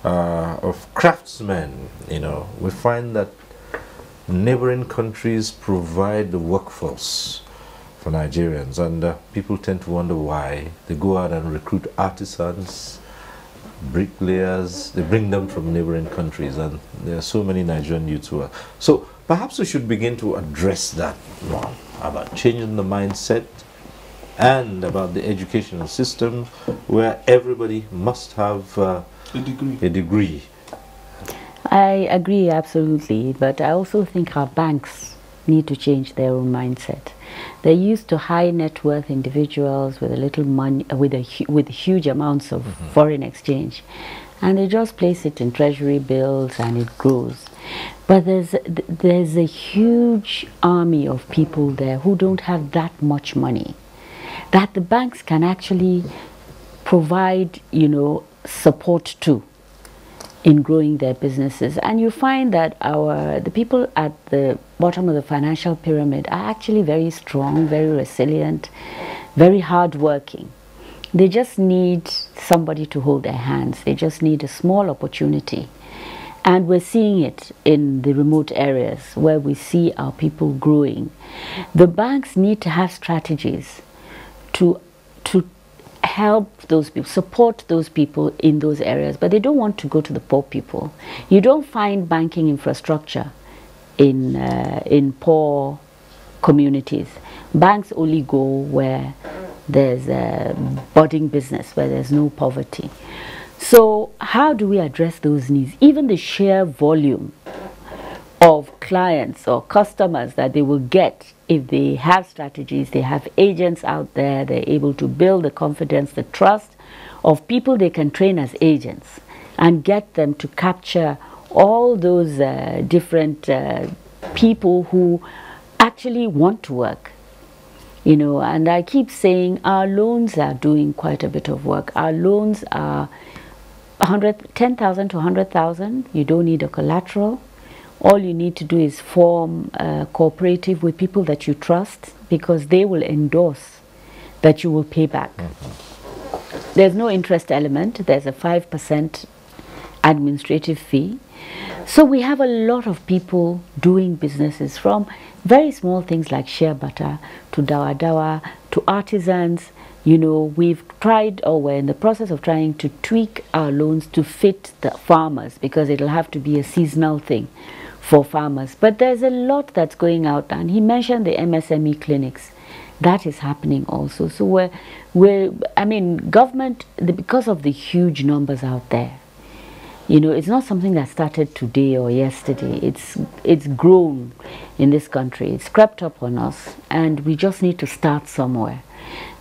of craftsmen, we find that neighboring countries provide the workforce for Nigerians, and people tend to wonder why. They go out and recruit artisans, bricklayers, they bring them from neighboring countries, and there are so many Nigerian youths who are. So perhaps we should begin to address that more, about changing the mindset and about the educational system where everybody must have a degree. I agree absolutely, but I also think our banks need to change their own mindset. They're used to high net worth individuals with a little money, with huge amounts of foreign exchange, and they just place it in treasury bills and it grows. But there's a huge army of people there who don't have that much money, that the banks can actually provide, support to in growing their businesses. And you find that the people at the bottom of the financial pyramid are actually very strong, very resilient, very hardworking. They just need somebody to hold their hands. They just need a small opportunity. And we're seeing it in the remote areas where we see our people growing. The banks need to have strategies to help those people, support those people in those areas, but they don't want to go to the poor people. You don't find banking infrastructure in poor communities. Banks only go where there's a budding business, where there's no poverty. So how do we address those needs? Even the sheer volume of clients or customers that they will get if they have strategies, they have agents out there, they're able to build the confidence, the trust of people they can train as agents and get them to capture all those different people who actually want to work. You know, and I keep saying our loans are doing quite a bit of work. Our loans are 10,000 to 100,000. You don't need a collateral. All you need to do is form a cooperative with people that you trust, because they will endorse that you will pay back. There's no interest element. There's a 5% administrative fee. So we have a lot of people doing businesses, from very small things like shea butter to dawa dawa to artisans. You know, we've tried, or we're in the process of trying to tweak our loans to fit the farmers, because it'll have to be a seasonal thing for farmers. But there's a lot that's going out, and he mentioned the MSME clinics. That is happening also. So I mean, government, because of the huge numbers out there, you know, it's not something that started today or yesterday. It's grown in this country. It's crept up on us, and we just need to start somewhere.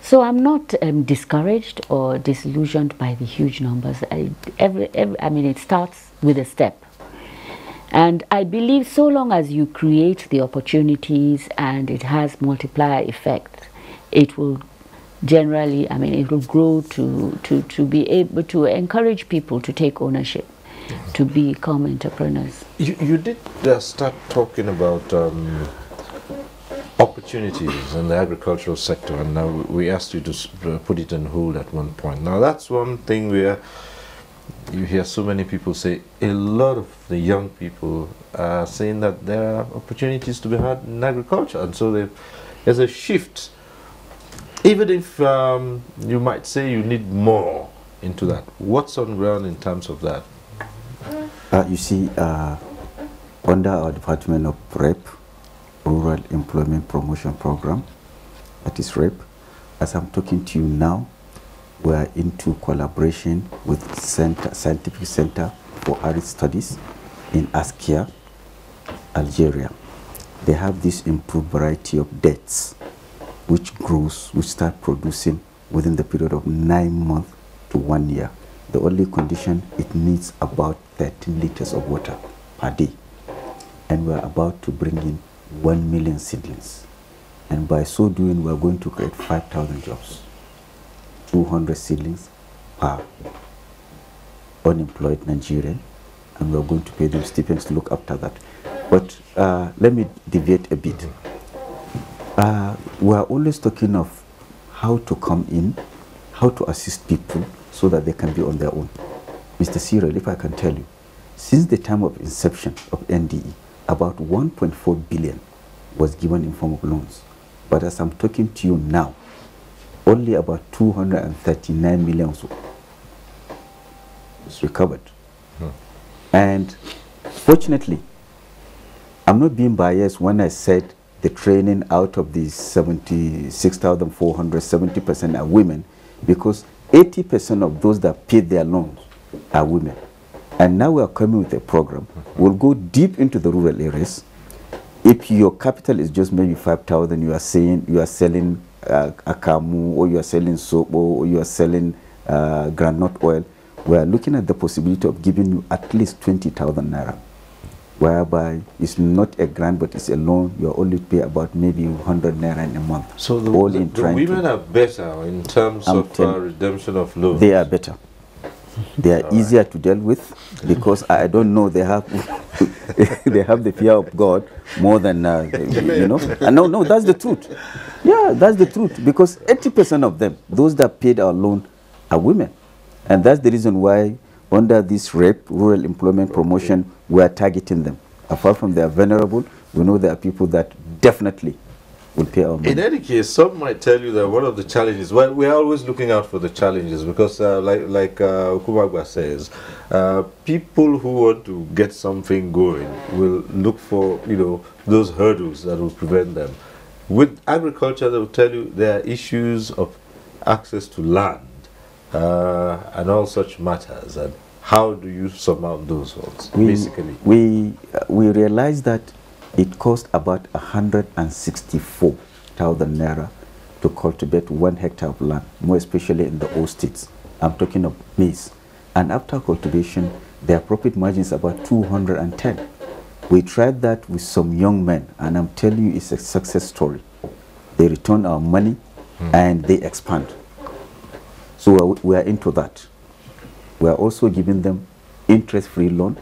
So I'm not discouraged or disillusioned by the huge numbers. I mean, it starts with a step. And I believe so long as you create the opportunities and it has multiplier effect, it will generally, I mean, it will grow to be able to encourage people to take ownership, to become entrepreneurs. You did start talking about opportunities in the agricultural sector, and now we asked you to put it on hold at one point. Now that's one thing where you hear so many people say, a lot of the young people are saying that there are opportunities to be had in agriculture, and so there's a shift. Even if you might say you need more into that, what's on ground in terms of that? You see, under our Department of REP, Rural Employment Promotion Program, that is REP, as I'm talking to you now, we are into collaboration with Scientific Center for Arid Studies in Askia, Algeria. They have this improved variety of dates, which start producing within the period of 9 months to 1 year. The only condition, it needs about 13 liters of water per day. And we're about to bring in 1 million seedlings. And by so doing, we're going to create 5,000 jobs. 200 seedlings per unemployed Nigerian, and we're going to pay them stipends to look after that. But let me deviate a bit. We're always talking of how to come in, how to assist people so that they can be on their own. Mr. Cyril, if I can tell you, since the time of inception of NDE, about 1.4 billion was given in form of loans. But as I'm talking to you now, only about 239 million was recovered. And fortunately, I'm not being biased when I said the training out of the 76,400, 70% are women, because 80% of those that paid their loans are women. And now we are coming with a program. We'll go deep into the rural areas. If your capital is just maybe 5,000, you are saying you are selling akamu, or you are selling soap, or you are selling groundnut oil, we are looking at the possibility of giving you at least 20,000 naira, whereby it's not a grant but it's a loan. You only pay about maybe 100 naira in a month. So the women are better in terms of redemption of loans. They are better. They are easier to deal with, because I don't know, they have they have the fear of God more than you know. No, that's the truth. Yeah, that's the truth, because 80% of them, those that paid our loan, are women, and that's the reason why under this REP, Rural Employment Promotion, we are targeting them. Apart from they are vulnerable, we know there are people that definitely will pay our money. In any case, some might tell you that one of the challenges, well, we are always looking out for the challenges because like Okumagba says, people who want to get something going will look for, you know, those hurdles that will prevent them. With agriculture, they will tell you there are issues of access to land and all such matters. And how do you surmount those ones, basically? We realized that it cost about 164,000 naira to cultivate 1 hectare of land, more especially in the old states. I'm talking of maize. And after cultivation, their profit margin is about 210. We tried that with some young men, and I'm telling you, it's a success story. They return our money and they expand. So we are into that. We are also giving them interest-free loan.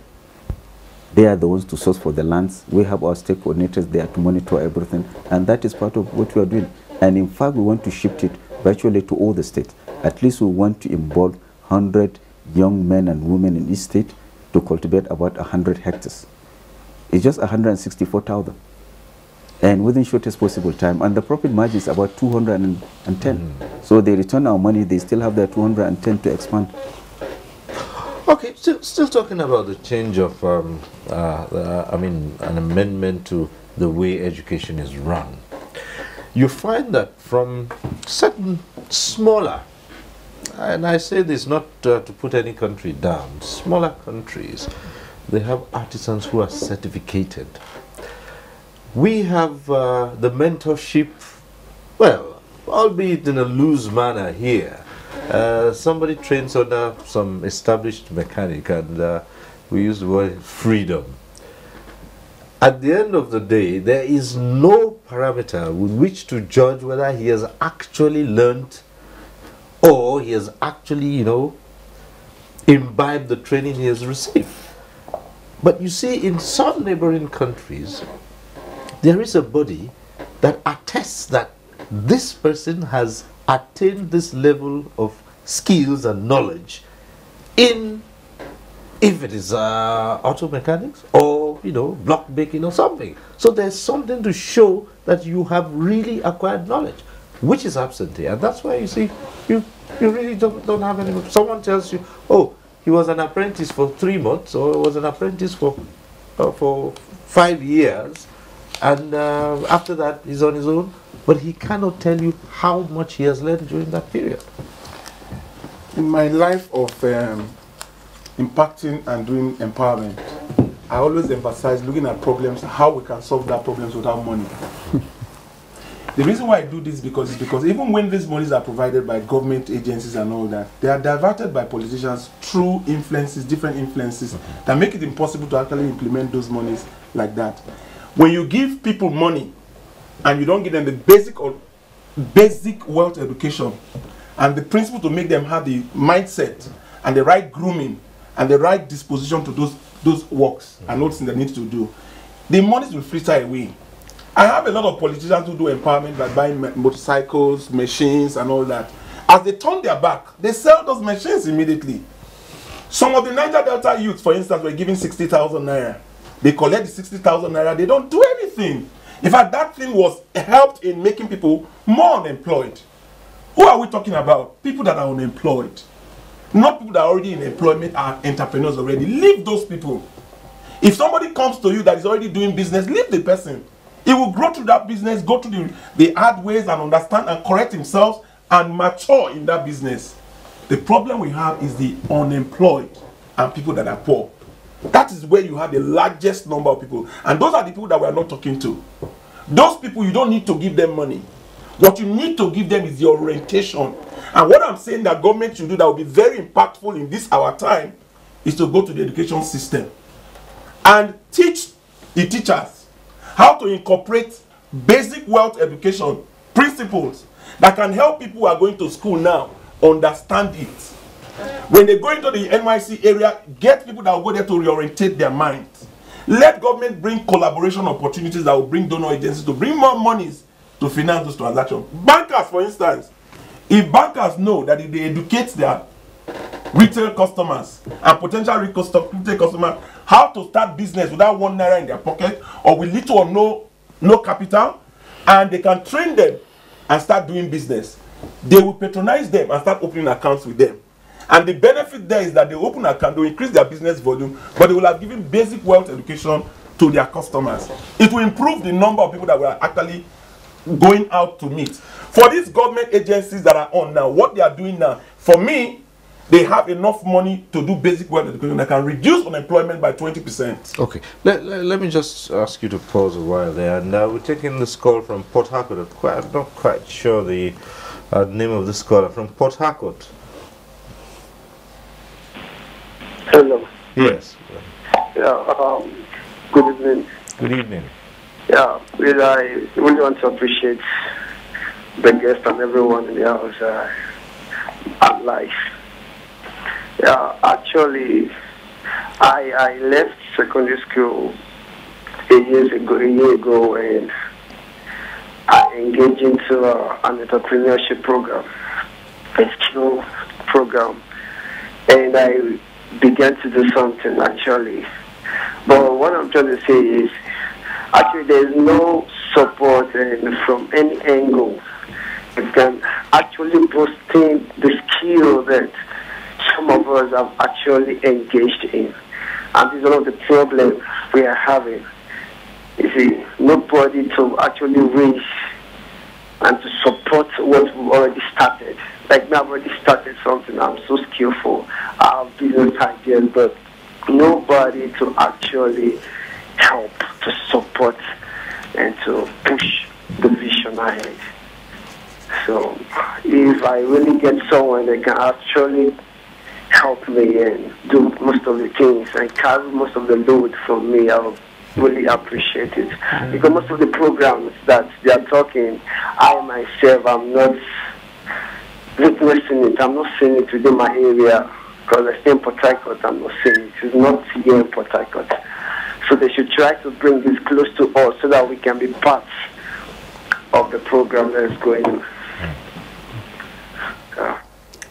They are the ones to source for the lands. We have our stake coordinators there to monitor everything, and that is part of what we are doing. And in fact, we want to shift it virtually to all the states. At least we want to involve 100 young men and women in each state to cultivate about 100 hectares. It's just 164,000. And within shortest possible time, and the profit margin is about 210. So they return our money, they still have their 210 to expand. Okay, still talking about the change of, I mean, an amendment to the way education is run. You find that from certain smaller, and I say this not to put any country down, smaller countries, they have artisans who are certificated. We have the mentorship, well, albeit in a loose manner here. Somebody trains under some established mechanic, and we use the word freedom. At the end of the day, there is no parameter with which to judge whether he has actually learned or he has actually, you know, imbibed the training he has received. But you see, in some neighboring countries, there is a body that attests that this person has attained this level of skills and knowledge in, if it is auto mechanics or, you know, block making or something. So there's something to show that you have really acquired knowledge, which is absent here. And that's why you see, you really don't have any. Someone tells you, oh, he was an apprentice for 3 months, or was an apprentice for 5 years, and after that he's on his own, but he cannot tell you how much he has learned during that period. In my life of impacting and doing empowerment, I always emphasize looking at problems, how we can solve that problems without money. The reason why I do this is because even when these monies are provided by government agencies and all that, they are diverted by politicians through influences, different influences, that make it impossible to actually implement those monies like that. When you give people money and you don't give them the basic wealth education and the principle to make them have the mindset and the right grooming and the right disposition to those works and those things they need to do, the monies will filter away. I have a lot of politicians who do empowerment by buying motorcycles, machines and all that. As they turn their back, they sell those machines immediately. Some of the Niger Delta youths, for instance, were given 60,000 naira. They collect the 60,000 naira, they don't do anything. In fact, that thing was helped in making people more unemployed. Who are we talking about? People that are unemployed. Not people that are already in employment, are entrepreneurs already. Leave those people. If somebody comes to you that is already doing business, leave the person. He will grow through that business, go through the hard ways and understand and correct himself and mature in that business. The problem we have is the unemployed and people that are poor. That is where you have the largest number of people. And those are the people that we are not talking to. Those people, you don't need to give them money. What you need to give them is the orientation. And what I'm saying that government should do that will be very impactful in this our time is to go to the education system and teach the teachers how to incorporate basic wealth education principles that can help people who are going to school now understand it. When they go into the NYC area, get people that will go there to reorientate their minds. Let government bring collaboration opportunities that will bring donor agencies to bring more monies to finance those transactions. Bankers, for instance, if bankers know that if they educate their retail customers and potential retail customers how to start business without 1 naira in their pocket or with little or no capital, and they can train them and start doing business, they will patronize them and start opening accounts with them. And the benefit there is that they open an account, they will increase their business volume, but they will have given basic wealth education to their customers. It will improve the number of people that we are actually going out to meet. For these government agencies that are on now, what they are doing now, for me, they have enough money to do basic wealth education that can reduce unemployment by 20%. Okay, let me just ask you to pause a while there. And we're taking this call from Port Harcourt. I'm not quite sure the name of this caller. From Port Harcourt. Hello. Yes. Yeah, good evening. Good evening. Yeah, well, I really want to appreciate the guest and everyone in the house at life. Yeah, actually, I left secondary school a year ago, and I engaged into an entrepreneurship program, a skill program, and I began to do something actually. But what I'm trying to say is, actually, there is no support from any angle. You can actually boosting the skill that some of us have actually engaged in. And this is one of the problems we are having. You see, nobody to actually raise and to support what we've already started. Like, now I've already started something, I'm so skillful, I have business ideas, but nobody to actually help, to support, and to push the vision ahead. So, if I really get someone that can actually help me and do most of the things and carry most of the load from me, I would really appreciate it. Because most of the programs that they are talking, I myself am not witnessing it. I'm not seeing it within my area because I stay in Port Harcourt. I'm not seeing it. It's not here in Port Harcourt. So they should try to bring this close to us so that we can be part of the program that is going on.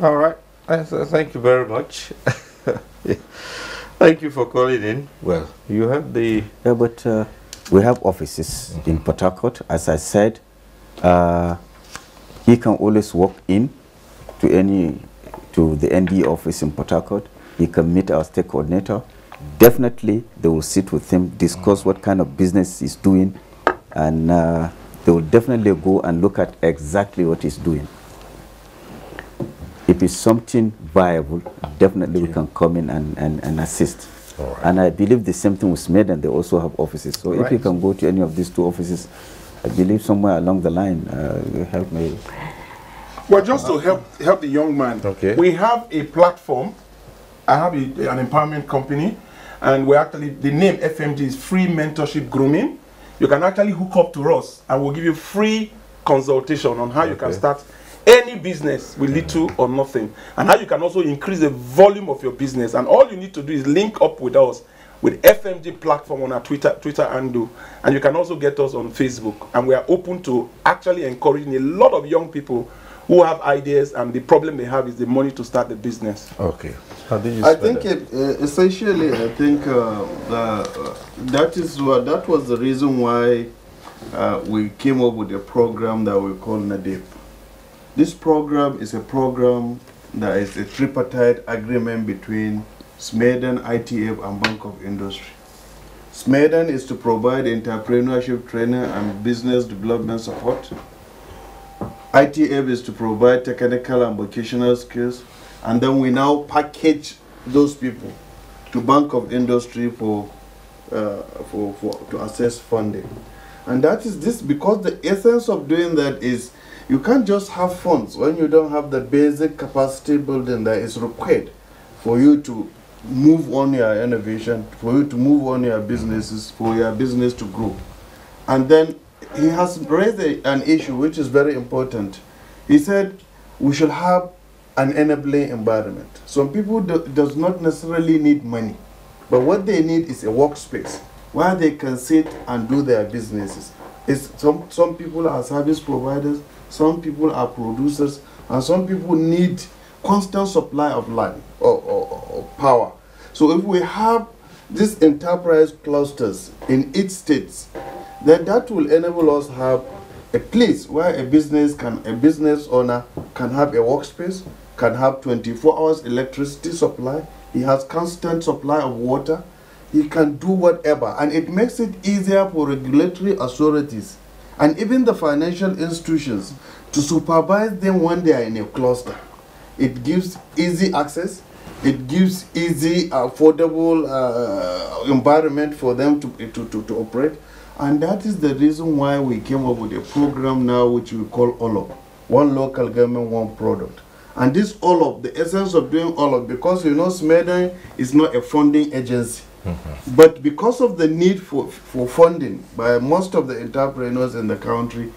All right. Thank you very much. Thank you for calling in. Well, you have the... Yeah, but we have offices in Port Harcourt. As I said, he can always walk in to the NDA office in Port Harcourt. He can meet our state coordinator. Definitely, they will sit with him, discuss what kind of business he's doing, and they will definitely go and look at exactly what he's doing. If it's something viable, definitely we can come in and assist. Right. And I believe the same thing with Smith, and they also have offices. So if you can go to any of these two offices, I believe somewhere along the line, help me. Well, just to help the young man, we have a platform. I have an empowerment company, and we actually, the name FMG is Free Mentorship Grooming. You can actually hook up to us, and we'll give you free consultation on how you can start any business with little or nothing, and how you can also increase the volume of your business. And all you need to do is link up with us with FMG platform on our Twitter handle, and you can also get us on Facebook. And we are open to actually encouraging a lot of young people who have ideas, and the problem they have is the money to start the business. Okay. How did you I think essentially, I think that was the reason why we came up with a program that we call NADEP. This program is a program that is a tripartite agreement between SMEDEN, ITF, and Bank of Industry. SMEDEN is to provide entrepreneurship training and business development support. ITF is to provide technical and vocational skills, and then we now package those people to Bank of Industry to access funding. And that is this, because the essence of doing that is you can't just have funds when you don't have the basic capacity building that is required for you to move on your innovation, for you to move on your businesses, for your business to grow. And then he has raised an issue which is very important. He said we should have an enabling environment. Some people does not necessarily need money, but what they need is a workspace where they can sit and do their businesses. Some people are service providers, some people are producers, and some people need constant supply of land or power. So if we have these enterprise clusters in each state, then that will enable us to have a place where a business owner can have a workspace, can have 24 hours electricity supply, he has constant supply of water, he can do whatever, and it makes it easier for regulatory authorities and even the financial institutions to supervise them when they are in a cluster. It gives easy access, it gives easy, affordable environment for them to operate, and that is the reason why we came up with a program now which we call OLOP, One Local Government, One Product. And this OLOP, the essence of doing OLOP, because you know SMEDA is not a funding agency, but because of the need for funding by most of the entrepreneurs in the country,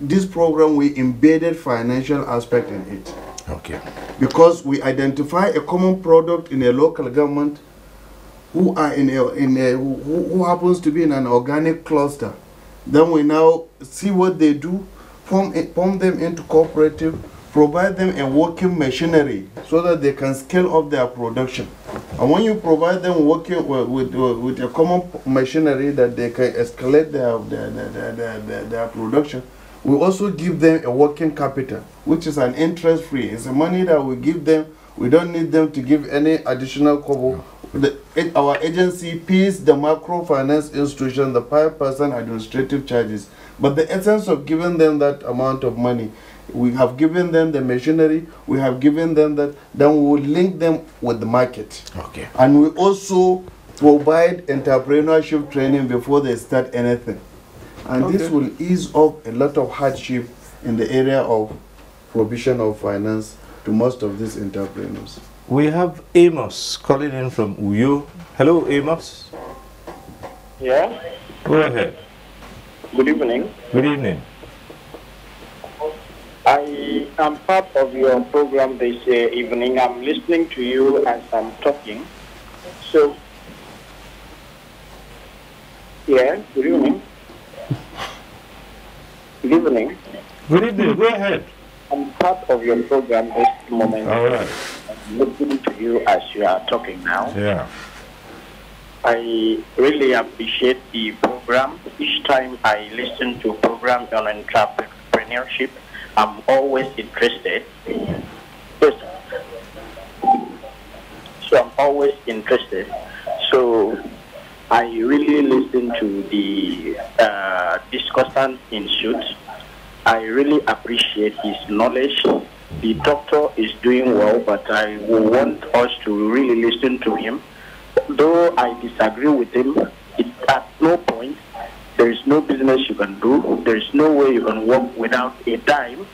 this program, we embedded financial aspect in it. Okay. Because we identify a common product in a local government who are who happens to be in an organic cluster. Then we now see what they do, form them into cooperative, provide them a working machinery so that they can scale up their production. And when you provide them working with a common machinery that they can escalate their production, we also give them a working capital, which is an interest-free. It's the money that we give them. We don't need them to give any additional cover. Our agency pays the microfinance institution the 5% administrative charges. But the essence of giving them that amount of money, we have given them the machinery, we have given them that, then we will link them with the market. Okay. And we also provide entrepreneurship training before they start anything. And this will ease up a lot of hardship in the area of provision of finance to most of these entrepreneurs. We have Amos calling in from Uyo. Hello, Amos. Yeah. Go ahead. Good evening. Good evening. I am part of your program this evening. I'm listening to you as I'm talking. So, yeah, good evening. Good evening. Good evening. Go ahead. I'm part of your program this moment. All right. I'm listening to you as you are talking now. Yeah. I really appreciate the program. Each time I listen to a program on entrepreneurship, I'm always interested. Yes. So I'm always interested. So I really listen to the discussant in suit. I really appreciate his knowledge. The doctor is doing well, but I want us to really listen to him. Though I disagree with him, at no point there is no business you can do. There is no way you can work without a dime.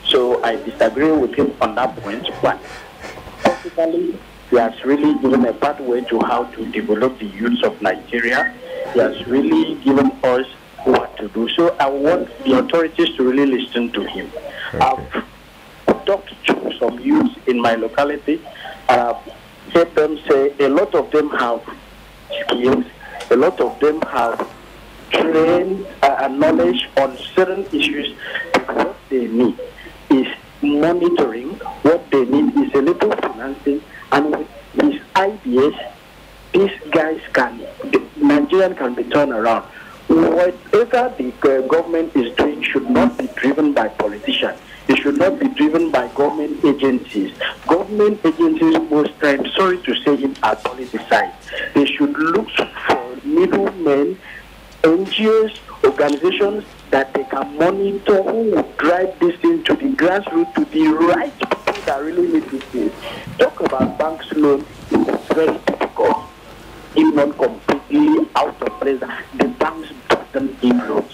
So I disagree with him on that point. But practically, he has really given a pathway to how to develop the youths of Nigeria. He has really given us what to do. So I want the authorities to really listen to him. Okay. I've talked to some youths in my locality. I've heard them say a lot of them have skills, a lot of them have trained and knowledge on certain issues. What they need is monitoring. What they need is a little financing, and with these ideas, these guys Nigerian can be turned around. Whatever the government is doing should not be driven by politicians. It should not be driven by government agencies. Government agencies, most times, sorry to say it, are politicized. They should look for middlemen, NGOs, organizations that they can monitor who will drive this thing to the grassroots, to the right people that really need this thing. Talk about banks loan, it's very difficult, if not completely out of place. The banks doesn't give loans.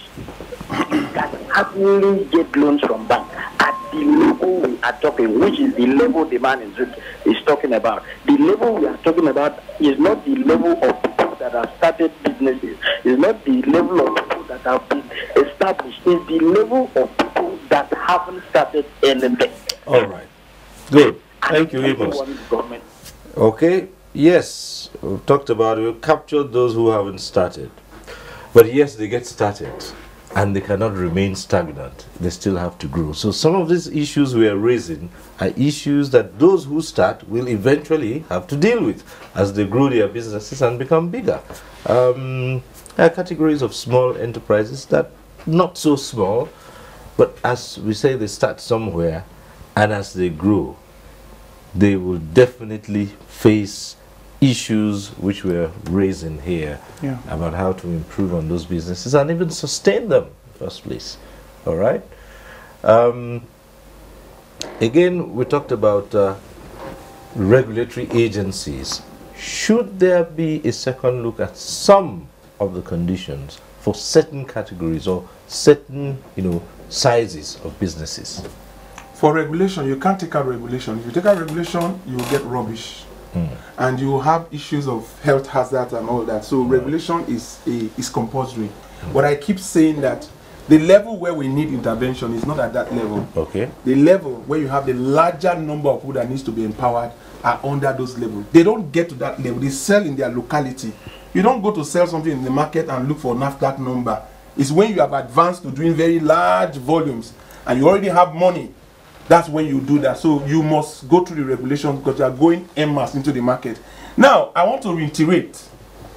You can actually get loans from banks at the level we are talking, which is the level the man is talking about. The level we are talking about is not the level of people that have started businesses. It's not the level of people that have been established. It's the level of people that haven't started anything. All right. Good. Thank you, Amos. Okay. Yes, we've talked about it. We've captured those who haven't started. But yes, they get started. And they cannot remain stagnant. They still have to grow. So some of these issues we are raising are issues that those who start will eventually have to deal with as they grow their businesses and become bigger. There are categories of small enterprises that not so small, But as we say, they start somewhere, and as they grow, they will definitely face issues which we're raising here about how to improve on those businesses and even sustain them in the first place. All right? Again, we talked about regulatory agencies. Should there be a second look at some of the conditions for certain categories or certain, sizes of businesses? For regulation, you can't take out regulation. If you take out regulation, you will get rubbish. And you will have issues of health hazards and all that. So regulation is compulsory. But I keep saying that the level where we need intervention is not at that level. Okay. The level where you have the larger number of people that needs to be empowered are under those levels. They don't get to that level. They sell in their locality. You don't go to sell something in the market and look for NAFDAC number. It's when you have advanced to doing very large volumes and you already have money. That's when you do that. So you must go through the regulations because you are going en masse into the market. Now, I want to reiterate.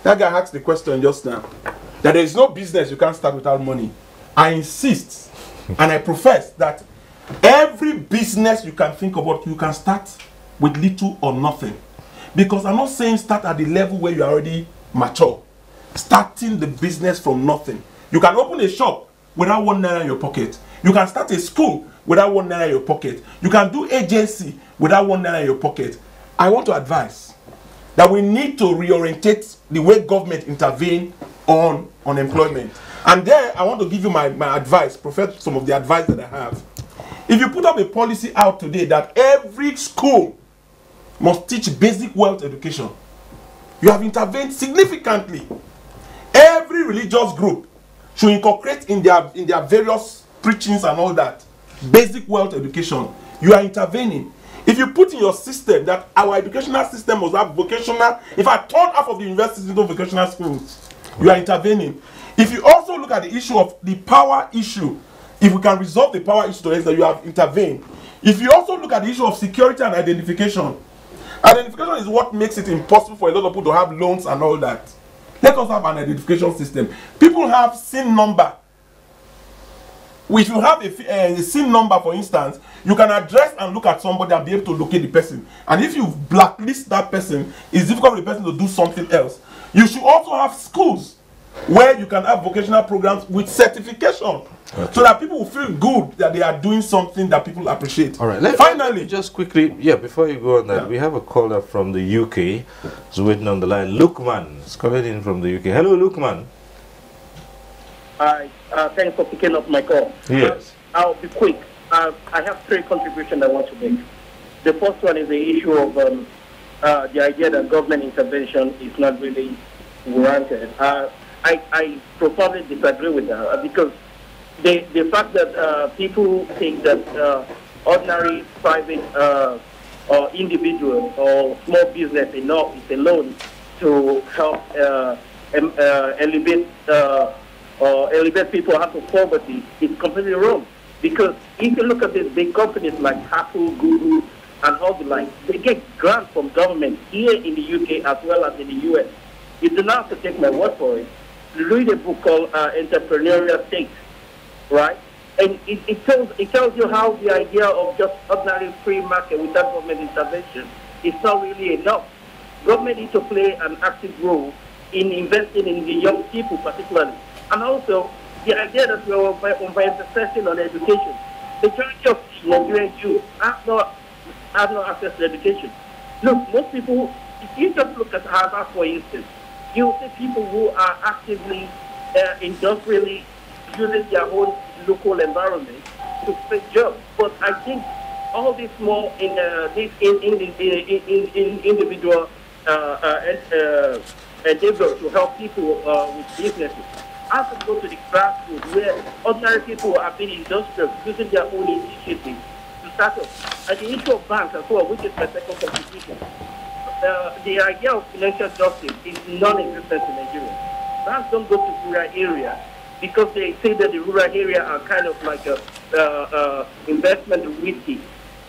That guy asked the question just now. That there is no business you can't start without money. I insist and I profess that every business you can think about, you can start with little or nothing. Because I'm not saying start at the level where you are already mature. Starting the business from nothing. You can open a shop without 1 naira in your pocket. You can start a school without 1 naira in your pocket. You can do agency without 1 naira in your pocket. I want to advise that we need to reorientate the way government intervene on unemployment. And there, I want to give you my advice, profess some of the advice that I have. If you put up a policy out today that every school must teach basic wealth education, you have intervened significantly. Every religious group should incorporate in their various preachings and all that basic wealth education. You are intervening. If you put in your system that our educational system must have vocational, if I turn half of the universities into vocational schools, you are intervening. If you also look at the issue of the power issue, if we can resolve the power issue to that, you have intervened. If you also look at the issue of security and identification is what makes it impossible for a lot of people to have loans and all that. Let us have an identification system. People have SIN number. If you have a SIN number, for instance, you can address and look at somebody and be able to locate the person. And if you blacklist that person, it's difficult for the person to do something else. You should also have schools where you can have vocational programs with certification, so that people will feel good that they are doing something that people appreciate. All right. Finally, just quickly, before you go on that, we have a caller from the UK who's waiting on the line. Lukman is coming in from the UK. Hello, Lukman. Hi. Thanks for picking up my call. Yes. I'll be quick. I have 3 contributions I want to make. The first one is the issue of the idea that government intervention is not really warranted. I profoundly disagree with that because the fact that people think that ordinary private or individual or small business enough is alone to help elevate people out of poverty is completely wrong. Because if you look at these big companies like Apple, Google, and all the like, they get grants from government here in the UK as well as in the US. You do not have to take my word for it. Read a book called Entrepreneurial State, right? And it tells you how the idea of just ordinary free market without government intervention is not really enough. Government needs to play an active role in investing in the young people particularly. And also, the idea that we are overemphasizing on education. The majority of Nigerian youth have no access to education. Look, most people, if you just look at Harvard, for instance, you will see people who are actively, industrially using their own local environment to create jobs. But I think all these more individual endeavors to help people with businesses have to go to the grassroots where ordinary people are being industrial, using their own initiatives to start up. And the issue of banks as well, which is my second contribution. The idea of financial justice is non-existent in Nigeria. Banks don't go to rural areas because they say that the rural area are kind of like a investment risky,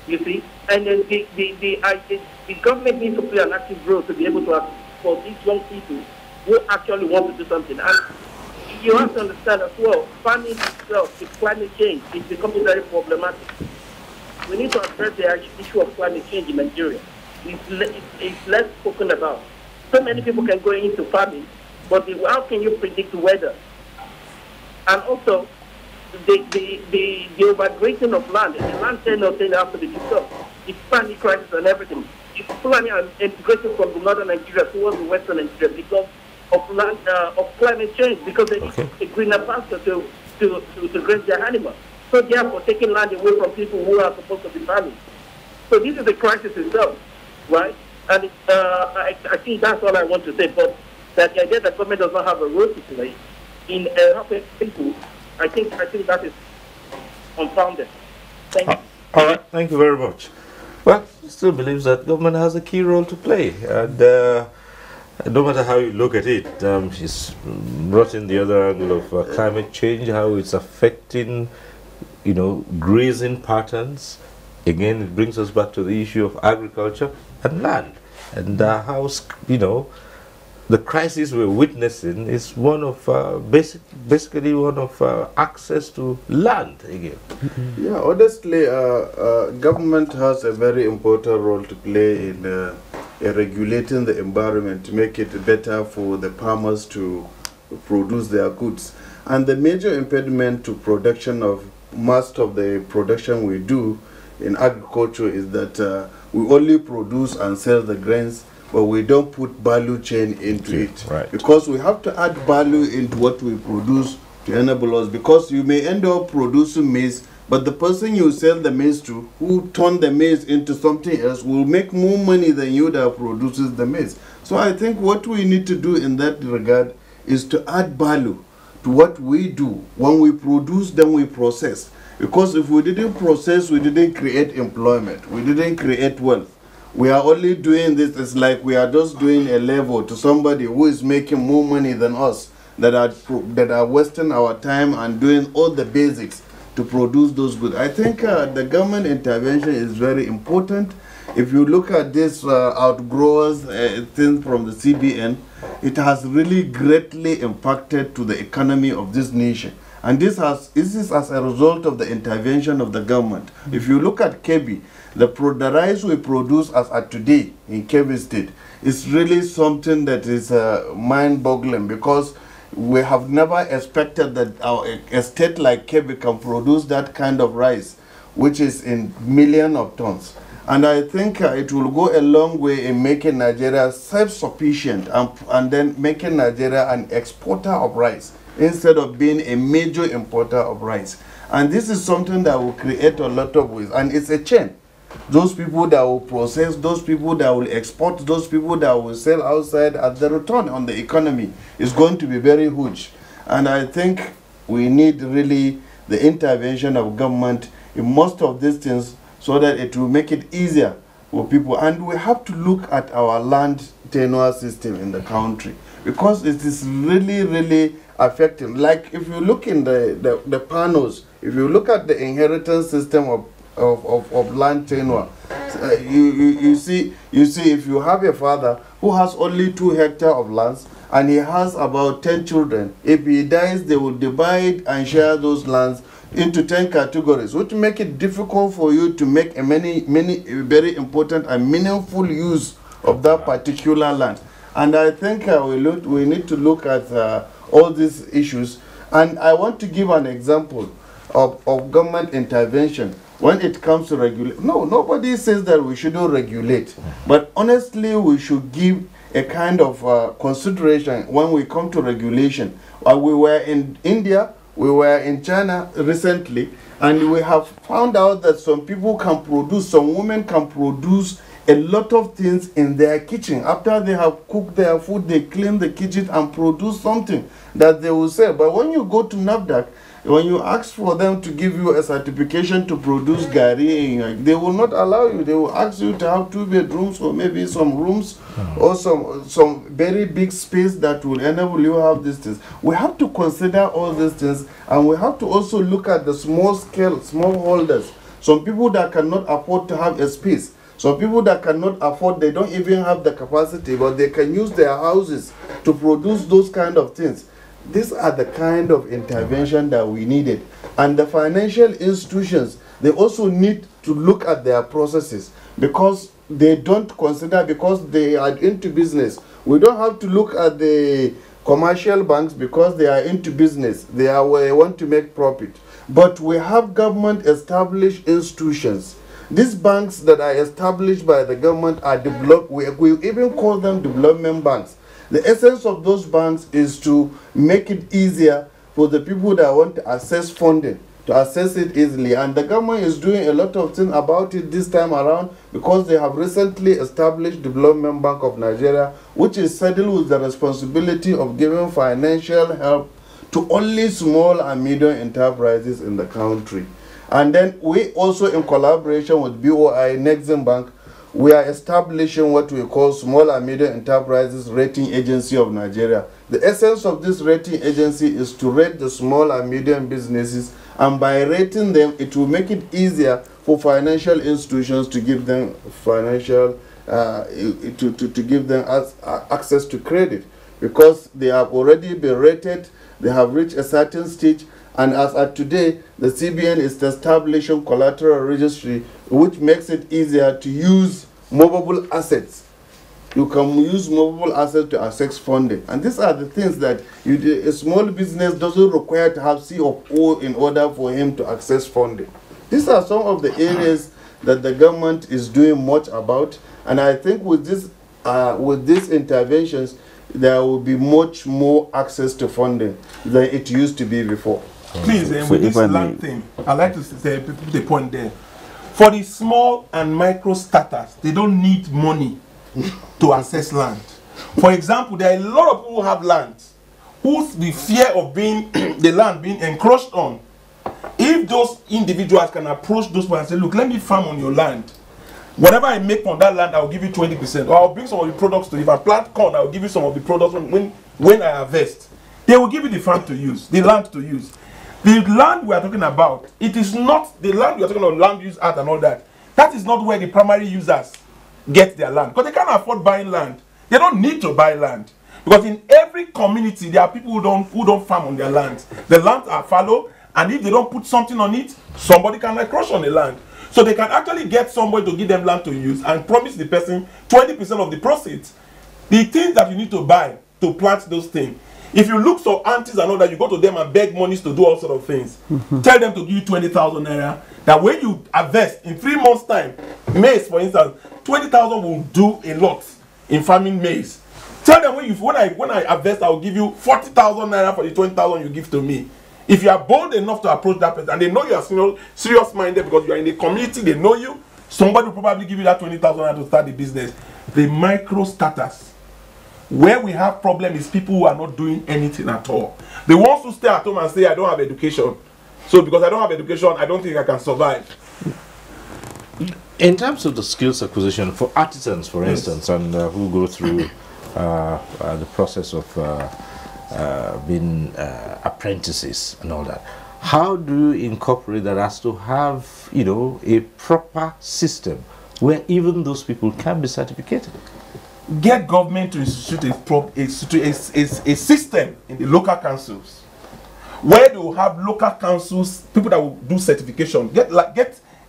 you see. And then the government needs to play an active role to be able to for these young people who actually want to do something. And you have to understand as well, farming itself, with climate change, is becoming very problematic. We need to address the issue of climate change in Nigeria. It's less spoken about. So many people can go into farming, but how can you predict the weather? And also, the overgrazing of land, the land tenure thing has to be discussed. It's planning crisis and everything. It's planning and integrating from the northern Nigeria towards the western Nigeria because of land, of climate change, because they need a greener pasture to graze their animals. So therefore, taking land away from people who are supposed to be farming. So this is a crisis itself, right? And I think that's all I want to say. But that the idea that government does not have a role to play in helping people, I think that is unfounded. Thank you. All right, thank you very much. Well, still believes that government has a key role to play, and no matter how you look at it, it's brought in the other angle of climate change, how it's affecting, grazing patterns. Again, it brings us back to the issue of agriculture and land, and how, the crisis we're witnessing is one of basically one of access to land again. Yeah, honestly, government has a very important role to play in regulating the environment to make it better for the farmers to produce their goods. And the major impediment to production of most of the production we do in agriculture is that we only produce and sell the grains, but we don't put value chain into it. Right. Because we have to add value into what we produce to enable us. Because you may end up producing maize, but the person you sell the maize to, who turn the maize into something else, will make more money than you that produces the maize. So I think what we need to do in that regard is to add value to what we do. When we produce, then we process. Because if we didn't process, we didn't create employment, we didn't create wealth. We are only doing this, it's like we are just doing a level to somebody who is making more money than us, that are wasting our time and doing all the basics to produce those goods. I think the government intervention is very important. If you look at this outgrowers thing from the CBN, it has really greatly impacted to the economy of this nation. And this is as a result of the intervention of the government. If you look at Kebbi, the rice we produce as at today in Kebbi State is really something that is mind-boggling, because we have never expected that a state like Kebbi can produce that kind of rice, which is in millions of tons. And I think it will go a long way in making Nigeria self-sufficient and then making Nigeria an exporter of rice instead of being a major importer of rice. And this is something that will create a lot of waste. And it's a chain. Those people that will process, those people that will export, those people that will sell outside, at the return on the economy is going to be very huge. And I think we need really the intervention of government in most of these things so that it will make it easier for people. And we have to look at our land tenure system in the country, because it is really, really affecting. Like if you look in the panels, if you look at the inheritance system of land tenure, you see if you have a father who has only 2 hectares of lands and he has about 10 children, if he dies, they will divide and share those lands into 10 categories, which make it difficult for you to make a many very important and meaningful use of that particular land. And I think we need to look at all these issues. And I want to give an example of government intervention when it comes to regulate. No, nobody says that we shouldn't regulate. But honestly, we should give a kind of consideration when we come to regulation. We were in India, we were in China recently, and we have found out that some people can produce, some women can produce a lot of things in their kitchen. After they have cooked their food, they clean the kitchen and produce something that they will sell. But when you go to NAFDAC, when you ask for them to give you a certification to produce gari, they will not allow you. They will ask you to have 2 bedrooms or maybe some rooms or some very big space that will enable you to have these things. We have to consider all these things, and we have to also look at the small scale, small holders. Some people that cannot afford to have a space. Some people that cannot afford, they don't even have the capacity, but they can use their houses to produce those kind of things. these are the kind of intervention that we needed. And the financial institutions, they also need to look at their processes, because they don't consider, because they are into business. We don't have to look at the commercial banks because they are into business. They want to make profit. But we have government established institutions. These banks that are established by the government are developed, we even call them development banks. The essence of those banks is to make it easier for the people that want to access funding, to access it easily. And the government is doing a lot of things about it this time around, because they have recently established Development Bank of Nigeria, which is saddled with the responsibility of giving financial help to only small and medium enterprises in the country. And then we also, in collaboration with BOI, Nexim Bank, we are establishing what we call Small and Medium Enterprises Rating Agency of Nigeria. The essence of this rating agency is to rate the small and medium businesses, and by rating them, it will make it easier for financial institutions to give them financial, to give them access to credit, because they have already been rated, they have reached a certain stage. And as at today, the CBN is establishing collateral registry, which makes it easier to use movable assets. You can use movable assets to access funding. And these are the things that a small business doesn't require to have C of O in order for him to access funding. These are some of the areas that the government is doing much about. And I think with these interventions, there will be much more access to funding than it used to be before. Please, with this land thing, I'd like to say, put a point there. For the small and micro starters, they don't need money to access land. For example, there are a lot of people who have land, whose the fear of being the land being encroached on. If those individuals can approach those people and say, look, let me farm on your land. Whatever I make on that land, I'll give you 20%. Or I'll bring some of the products to you. If I plant corn, I'll give you some of the products when I harvest. They will give you the farm to use, the land to use. The land we are talking about, it is not the land we are talking about, Land Use Act and all that. That is not where the primary users get their land, because they can't afford buying land. They don't need to buy land, because in every community there are people who don't farm on their lands. The lands are fallow, and if they don't put something on it, somebody can encroach on the land. So they can actually get somebody to give them land to use and promise the person 20% of the proceeds. The things that you need to buy to plant those things. If you look for aunties and all that, you go to them and beg monies to do all sort of things. Tell them to give you 20,000 naira. That when you harvest in 3 months' time, maize, for instance, 20,000 will do a lot in farming maize. Tell them when I harvest, I will give you 40,000 naira for the 20,000 you give to me. If you are bold enough to approach that person, and they know you are serious-minded because you are in the community, they know you, somebody will probably give you that 20,000 naira to start the business. The micro starters. Where we have problem is people who are not doing anything at all. The ones who stay at home and say, I don't have education. So because I don't have education, I don't think I can survive. In terms of the skills acquisition for artisans, for instance, and who go through the process of being apprentices and all that, how do you incorporate that as to have, a proper system where even those people can be certificated? Get government to institute a system in the local councils where they will have local councils, people that will do certification. Get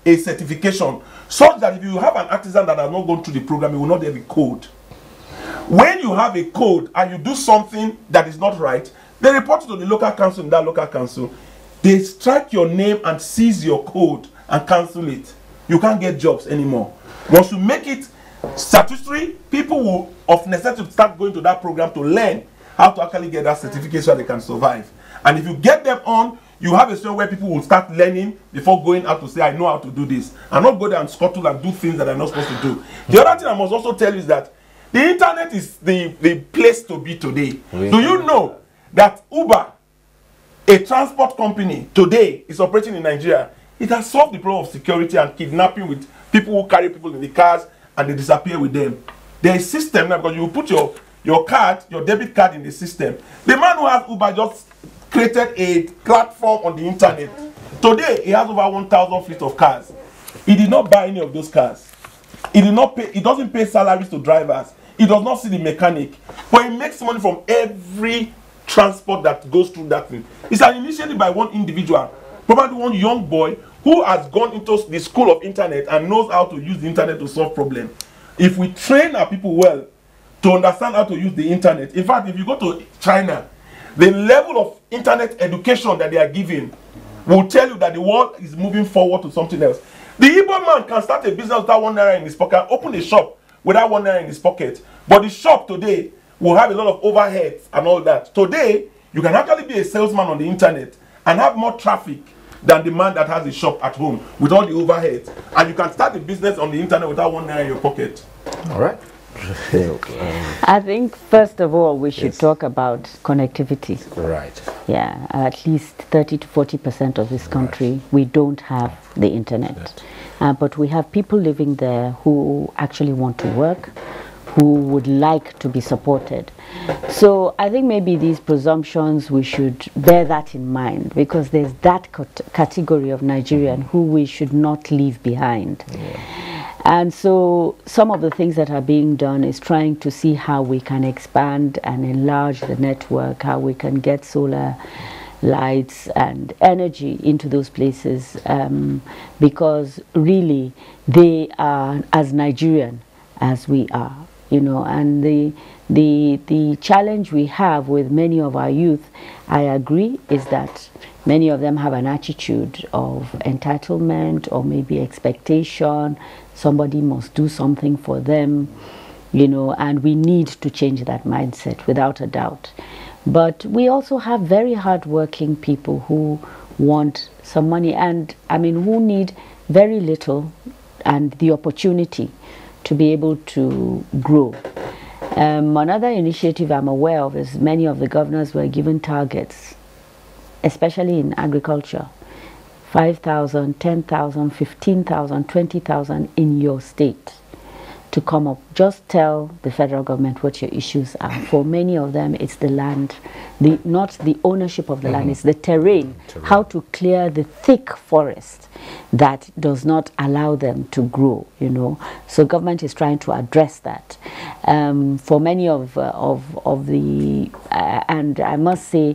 a certification such that if you have an artisan that has not gone through the program, you will not have a code. When you have a code and you do something that is not right, they report it to the local council. In that local council, they strike your name and seize your code and cancel it. You can't get jobs anymore. Once you make it statutory, people will of necessity start going to that program to learn how to actually get that certificate so they can survive. And if you get them on, you have a situation where people will start learning before going out to say, I know how to do this. And not go there and scuttle and do things that they're not supposed to do. The other thing I must also tell you is that the internet is the place to be today. Do you know that Uber, a transport company, today is operating in Nigeria? It has solved the problem of security and kidnapping with people who carry people in the cars and they disappear with them. There is a system now, because you put your card, your debit card in the system. The man who has Uber just created a platform on the internet. Today, he has over 1,000 fleet of cars. He did not buy any of those cars. He did not pay. He doesn't pay salaries to drivers. He does not see the mechanic. But he makes money from every transport that goes through that thing. It's an initiative by one individual, probably one young boy who has gone into the school of internet and knows how to use the internet to solve problems. If we train our people well to understand how to use the internet, in fact, if you go to China, the level of internet education that they are giving will tell you that the world is moving forward to something else. The Igbo man can start a business without 1 naira in his pocket, open a shop without 1 naira in his pocket. But the shop today will have a lot of overheads and all that. Today, you can actually be a salesman on the internet and have more traffic than the man that has a shop at home with all the overheads. And you can start a business on the internet without 1 naira in your pocket. All right. I think first of all we should talk about connectivity. Right. Yeah, at least 30 to 40% of this country we don't have the internet, but we have people living there who actually want to work, who would like to be supported. So I think maybe these presumptions, we should bear that in mind, because there's that category of Nigerian who we should not leave behind. And so some of the things that are being done is trying to see how we can expand and enlarge the network, how we can get solar lights and energy into those places, because really they are as Nigerian as we are, you know. And the challenge we have with many of our youth, I agree, is that many of them have an attitude of entitlement or maybe expectation. Somebody must do something for them, you know, and we need to change that mindset without a doubt. But we also have very hardworking people who want some money, and I mean who need very little and the opportunity to be able to grow. Another initiative I'm aware of is many of the governors were given targets, especially in agriculture. 5,000, 10,000, 15,000, 20,000 in your state to come up. Just tell the federal government what your issues are. For many of them, it's the land, not the ownership of the land, it's the terrain, how to clear the thick forest that does not allow them to grow, you know. So government is trying to address that. For many of the, and I must say,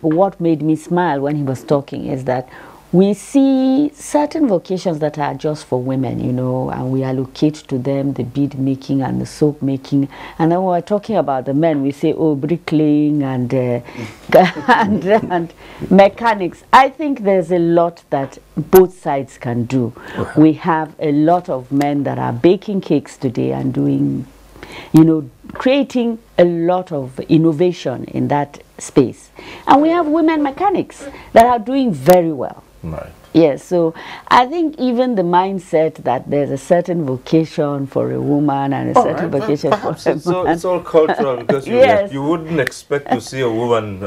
what made me smile when he was talking is that we see certain vocations that are just for women, you know, and we allocate to them the bead making and the soap making. And then when we're talking about the men, we say, oh, bricklaying and, and mechanics. I think there's a lot that both sides can do. We have a lot of men that are baking cakes today and doing, you know, creating a lot of innovation in that space. And we have women mechanics that are doing very well. Right. Yes, so I think even the mindset that there's a certain vocation for a woman and a certain vocation for a man. It's all cultural, because yes. you wouldn't expect to see a woman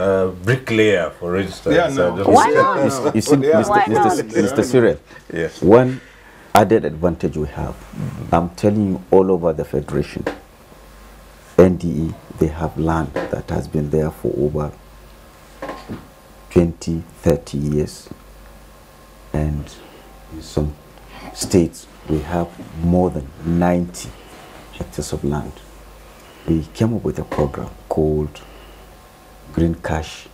bricklayer, for instance. Yeah, no. Why not? You see, Mr. Cyril, yes. One added advantage we have, I'm telling you, all over the Federation, NDE, they have land that has been there for over 20, 30 years. And in some states, we have more than 90 hectares of land. We came up with a program called Green Cash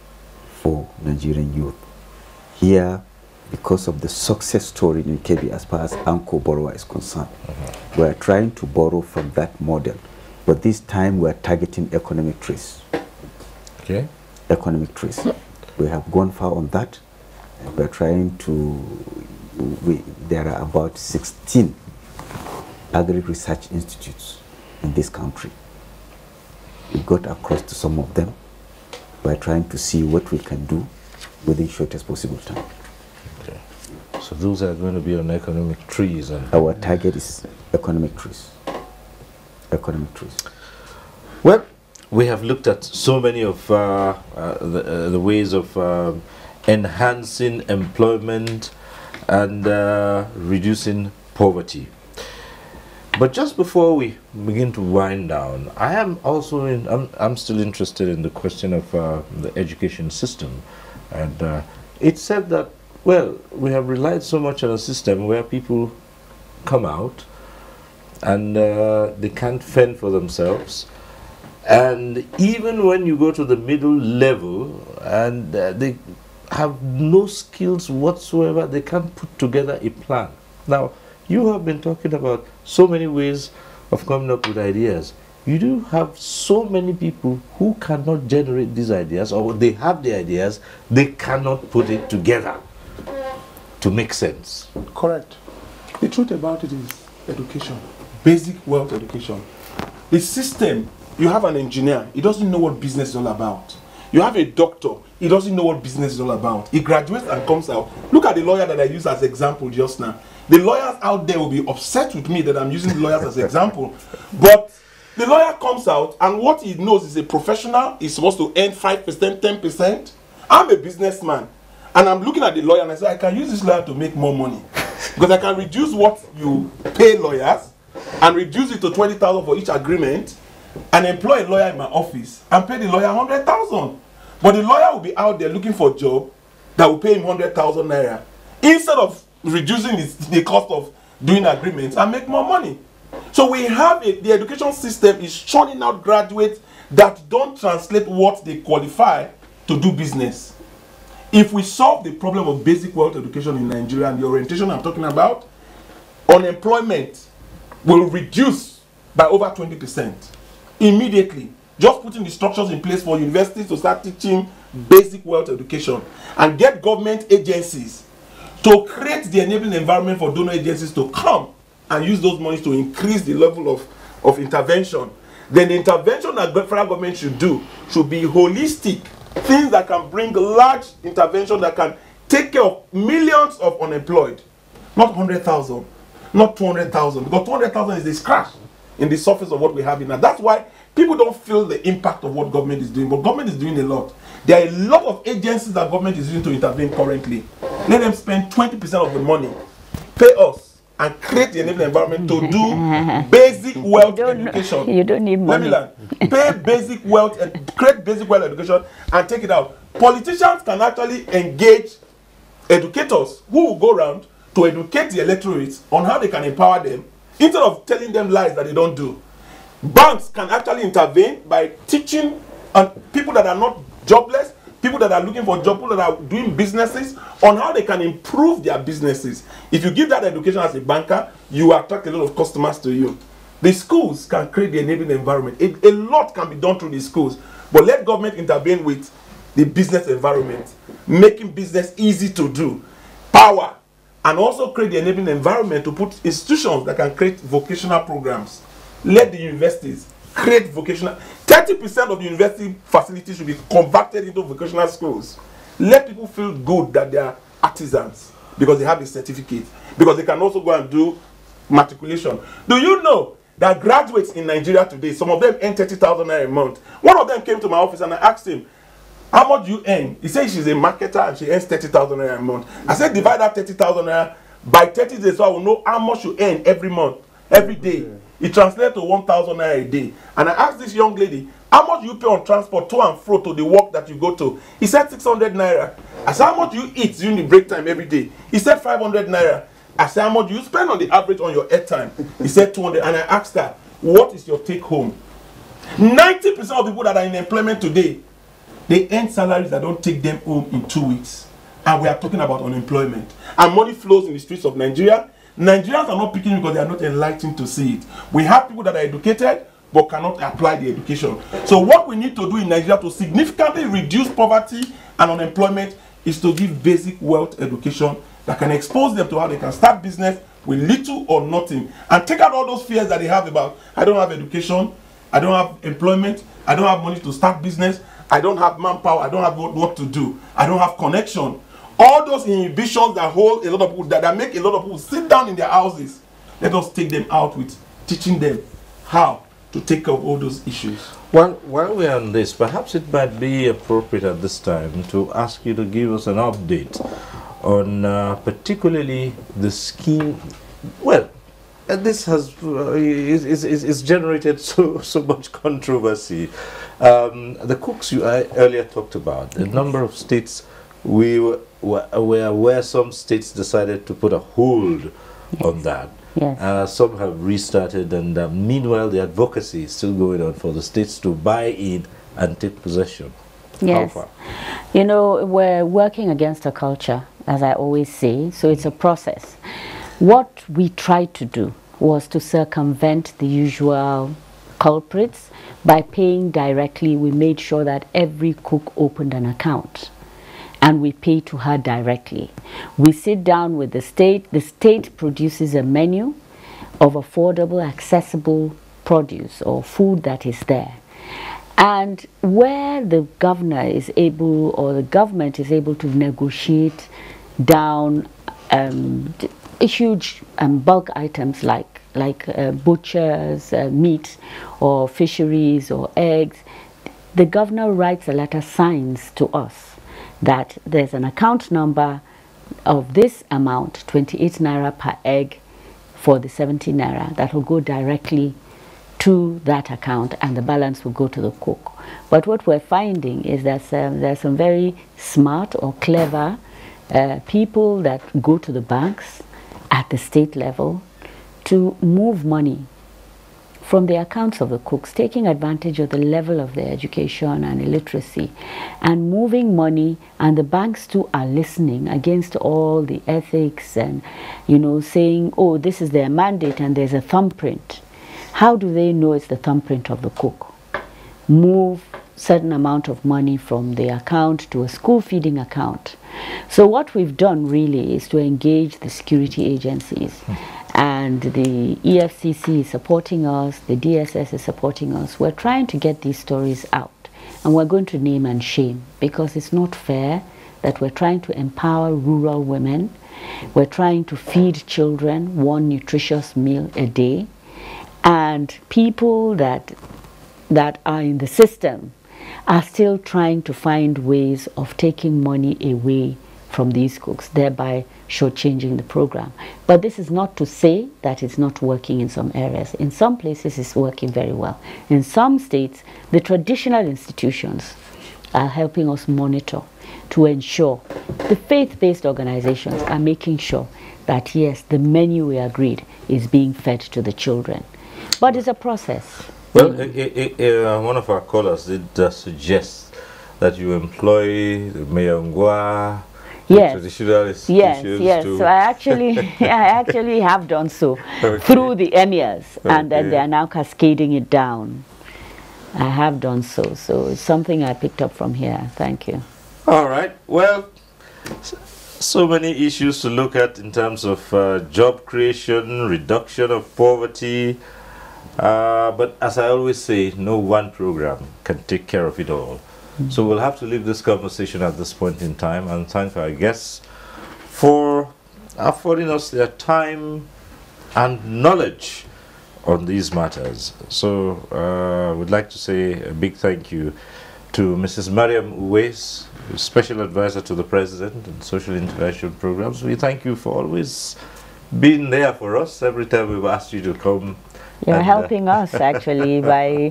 for Nigerian Youth. Here, because of the success story in KB as far as Anko borrower is concerned, we are trying to borrow from that model. But this time, we are targeting economic trees. Okay. Economic trees. We have gone far on that. We're trying to, there are about 16 agri-research institutes in this country. We got across to some of them. We're trying to see what we can do within shortest possible time. Okay. So those are going to be on economic trees. And our target is economic trees. Economic trees. Well, we have looked at so many of the ways of enhancing employment and reducing poverty. But just before we begin to wind down, I am also I'm still interested in the question of the education system. And it said that, well, we have relied so much on a system where people come out and they can't fend for themselves. And even when you go to the middle level and they have no skills whatsoever, they can't put together a plan. Now, you have been talking about so many ways of coming up with ideas. You do have so many people who cannot generate these ideas, or they have the ideas, they cannot put it together to make sense. Correct. The truth about it is education, basic wealth education. The system, you have an engineer, he doesn't know what business is all about. You have a doctor, he doesn't know what business is all about. He graduates and comes out. Look at the lawyer that I used as example just now. The lawyers out there will be upset with me that I'm using the lawyers as example. But the lawyer comes out and what he knows is a professional, he's supposed to earn 5%, 10%. I'm a businessman. And I'm looking at the lawyer and I say, I can use this lawyer to make more money. Because I can reduce what you pay lawyers and reduce it to 20,000 for each agreement and employ a lawyer in my office and pay the lawyer 100,000. But the lawyer will be out there looking for a job that will pay him 100,000 naira instead of reducing the cost of doing agreements and make more money. So we have the education system is churning out graduates that don't translate what they qualify to do business. If we solve the problem of basic wealth education in Nigeria and the orientation I'm talking about, unemployment will reduce by over 20% immediately. Just putting the structures in place for universities to start teaching basic wealth education and get government agencies to create the enabling environment for donor agencies to come and use those monies to increase the level of intervention. Then the intervention that federal government should do should be holistic. Things that can bring large intervention that can take care of millions of unemployed. Not 100,000, not 200,000. Because 200,000 is a scratch in the surface of what we have in now. That's why people don't feel the impact of what government is doing. But government is doing a lot. There are a lot of agencies that government is using to intervene currently. Let them spend 20% of the money, pay us, and create the enabling environment to do basic wealth education. You don't need money. Let me learn. Pay basic wealth and create basic wealth education and take it out. Politicians can actually engage educators who will go around to educate the electorate on how they can empower them instead of telling them lies that they don't do. Banks can actually intervene by teaching people that are not jobless, people that are looking for jobs, people that are doing businesses, on how they can improve their businesses. If you give that education as a banker, you attract a lot of customers to you. The schools can create the enabling environment. A lot can be done through the schools, but let government intervene with the business environment, making business easy to do, power, and also create the enabling environment to put institutions that can create vocational programs. Let the universities create vocational. 30% of the university facilities should be converted into vocational schools. Let people feel good that they are artisans because they have a certificate, because they can also go and do matriculation. Do you know that graduates in Nigeria today, some of them earn 30,000 naira a month? One of them came to my office and I asked him, how much do you earn? He said she's a marketer and she earns 30,000 naira a month. I said divide that 30,000 naira by 30 days so I will know how much you earn every month, every day. It translates to 1,000 naira a day. And I asked this young lady, how much do you pay on transport to and fro to the work that you go to? He said 600 naira. I said, how much do you eat during the break time every day? He said 500 naira. I said, how much do you spend on the average on your airtime? He said 200. And I asked her, what is your take home? 90% of people that are in employment today, they earn salaries that don't take them home in 2 weeks. And we are talking about unemployment. And money flows in the streets of Nigeria. Nigerians are not picking because they are not enlightened to see it. We have people that are educated but cannot apply the education. So what we need to do in Nigeria to significantly reduce poverty and unemployment is to give basic wealth education that can expose them to how they can start business with little or nothing and take out all those fears that they have about, I don't have education, I don't have employment, I don't have money to start business, I don't have manpower, I don't have what to do, I don't have connection. All those inhibitions that hold a lot of people, that make a lot of people sit down in their houses, let us take them out with teaching them how to take care of all those issues. While we're on this, perhaps it might be appropriate at this time to ask you to give us an update on particularly the scheme. Well, this has is generated so much controversy. The cooks you earlier talked about, a number of states where some states decided to put a hold on that. Yes. Some have restarted, and meanwhile the advocacy is still going on for the states to buy in and take possession. Yes. How far? You know, we're working against a culture, as I always say, so it's a process. What we tried to do was to circumvent the usual culprits by paying directly. We made sure that every cook opened an account and we pay to her directly. We sit down with the state produces a menu of affordable, accessible produce or food that is there. And where the governor is able, or the government is able to negotiate down huge bulk items like butchers, meat, or fisheries, or eggs, the governor writes a letter, signs to us that there's an account number of this amount, 28 naira per egg for the 70 naira, that will go directly to that account, and the balance will go to the cook. But what we're finding is that there's some very smart or clever people that go to the banks at the state level to move money from the accounts of the cooks, taking advantage of the level of their education and illiteracy, and moving money, and the banks too are listening against all the ethics and, you know, saying, oh, this is their mandate and there's a thumbprint. How do they know it's the thumbprint of the cook? Move certain amount of money from the account to a school feeding account. So what we've done really is to engage the security agencies, and the EFCC is supporting us, the DSS is supporting us. We're trying to get these stories out, and we're going to name and shame, because it's not fair that we're trying to empower rural women. We're trying to feed children one nutritious meal a day, and people that are in the system are still trying to find ways of taking money away from these cooks, thereby shortchanging the program. But this is not to say that it's not working in some areas. In some places it's working very well. In some states, the traditional institutions are helping us monitor to ensure the faith-based organizations are making sure that yes, the menu we agreed is being fed to the children. But it's a process. Well, one of our callers did suggest that you employ the Mayangwa, yes, traditional institutions. Yes. To so I actually have done so through the emirs, and then they are now cascading it down. I have done so. So it's something I picked up from here. Thank you. All right. Well, so many issues to look at in terms of job creation, reduction of poverty. But as I always say, no one program can take care of it all. So we'll have to leave this conversation at this point in time, and thank our guests for affording us their time and knowledge on these matters. So we'd like to say a big thank you to Mrs. Mariam Uwais, Special Advisor to the President on Social Interaction Programs. We thank you for always being there for us every time we've asked you to come. You're helping us actually by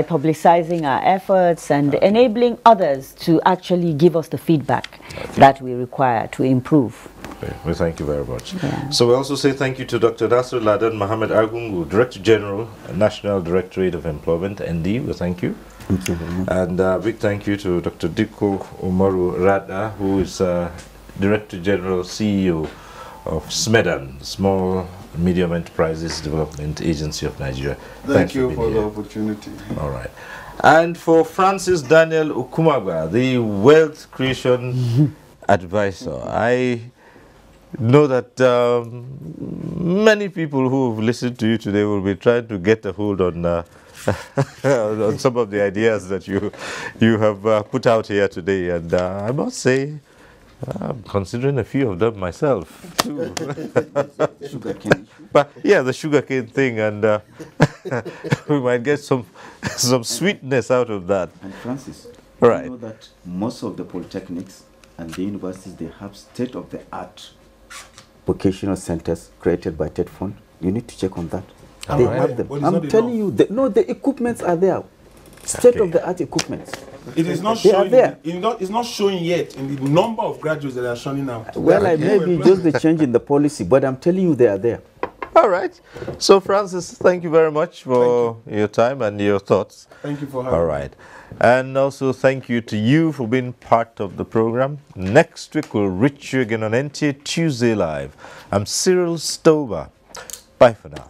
publicizing our efforts and enabling others to actually give us the feedback that we require to improve. Okay. We thank you very much. So we also say thank you to Dr. Nasser Ladan Mohammed Agungu, Director General, National Directorate of Employment, ND. We thank you. Thank you very much. And a big thank you to Dr. Dikko Umaru Rada, who is Director General, CEO of SMEDAN, Small Medium Enterprises Development Agency of Nigeria. Thank you for the opportunity. All right. And for Francis Daniel Ukumagba, the Wealth Creation Advisor, I know that many people who have listened to you today will be trying to get a hold on on some of the ideas that you have put out here today, and I must say, I'm considering a few of them myself too. Sugarcane. But yeah, the sugarcane thing, and we might get some sweetness out of that. And Francis, right? You know that most of the polytechnics and the universities, they have state-of-the-art vocational centers created by TED Fund. You need to check on that. They have them. I'm telling you, the equipments are there. State-of-the-art equipment. It is not showing. It's not showing yet in the number of graduates that are showing out. Well, maybe just the change in the policy, but I'm telling you, they are there. All right. So, Francis, thank you very much for your time and your thoughts. Thank you for having me. All right. And also thank you to you for being part of the program. Next week, we'll reach you again on NTA Tuesday Live. I'm Cyril Stover. Bye for now.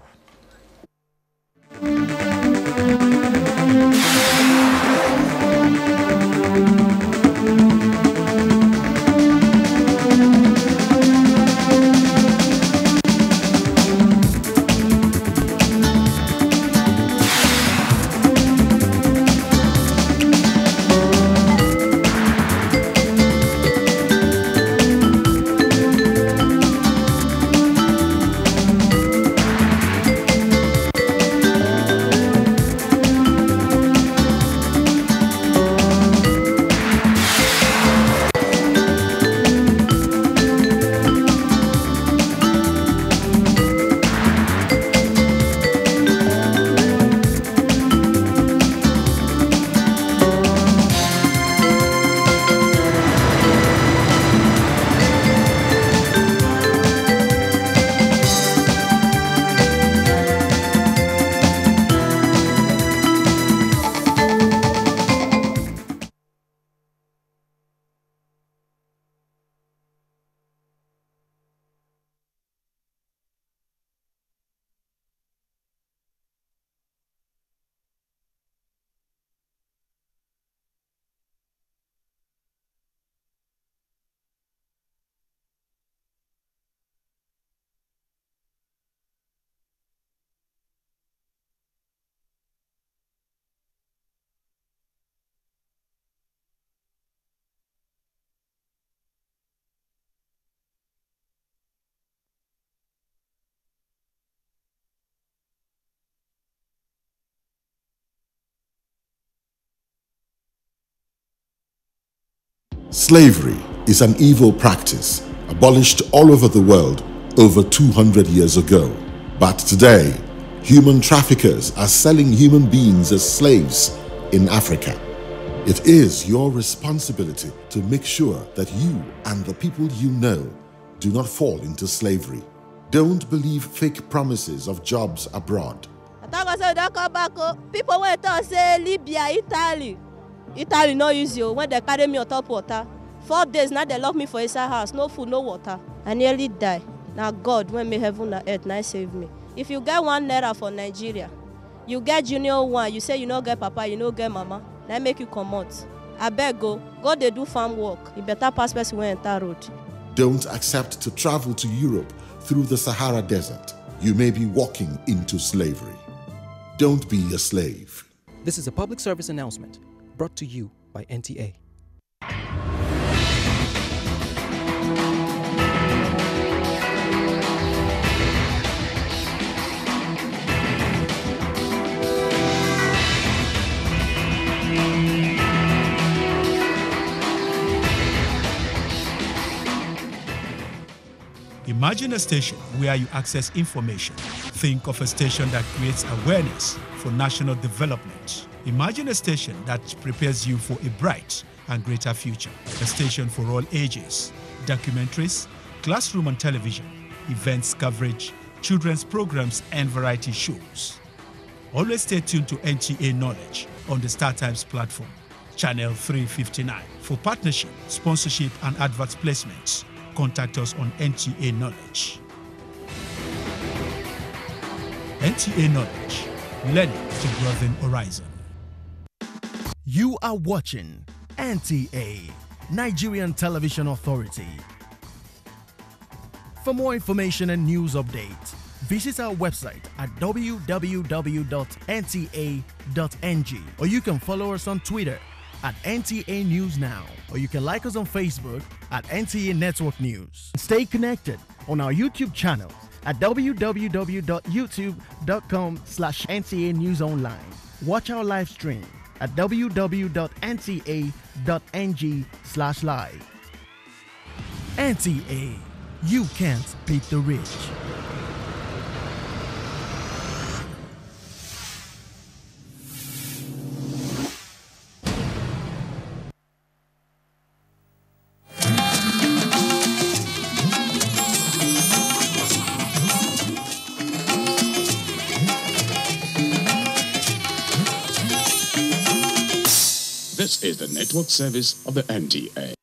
Slavery is an evil practice abolished all over the world over 200 years ago. But today, human traffickers are selling human beings as slaves in Africa. It is your responsibility to make sure that you and the people you know do not fall into slavery. Don't believe fake promises of jobs abroad. People went to say Libya, Italy no use you when they carry me on top water. 4 days now they lock me for inside house, no food, no water. I nearly die. Now God, when me heaven and earth, now save me. If you get 1 naira for Nigeria, you get junior one, you say you no get papa, you no get mama, now make you come out. I beg go they do farm work. You better pass person when enter road. Don't accept to travel to Europe through the Sahara Desert. You may be walking into slavery. Don't be a slave. This is a public service announcement brought to you by NTA. Imagine a station where you access information. Think of a station that creates awareness for national development. Imagine a station that prepares you for a bright and greater future. A station for all ages. Documentaries, classroom and television, events coverage, children's programs and variety shows. Always stay tuned to NTA Knowledge on the StarTimes platform, channel 359. For partnership, sponsorship and advert placements, contact us on NTA Knowledge. NTA Knowledge, learning to broaden horizon. You are watching NTA, Nigerian Television Authority. For more information and news updates, visit our website at www.nta.ng, or you can follow us on Twitter at NTA News Now, or you can like us on Facebook at NTA Network News. Stay connected on our YouTube channel at www.youtube.com/NTA News Online. Watch our live stream at www.nta.ng/live. NTA, you can't beat the rich. This is the network service of the NTA.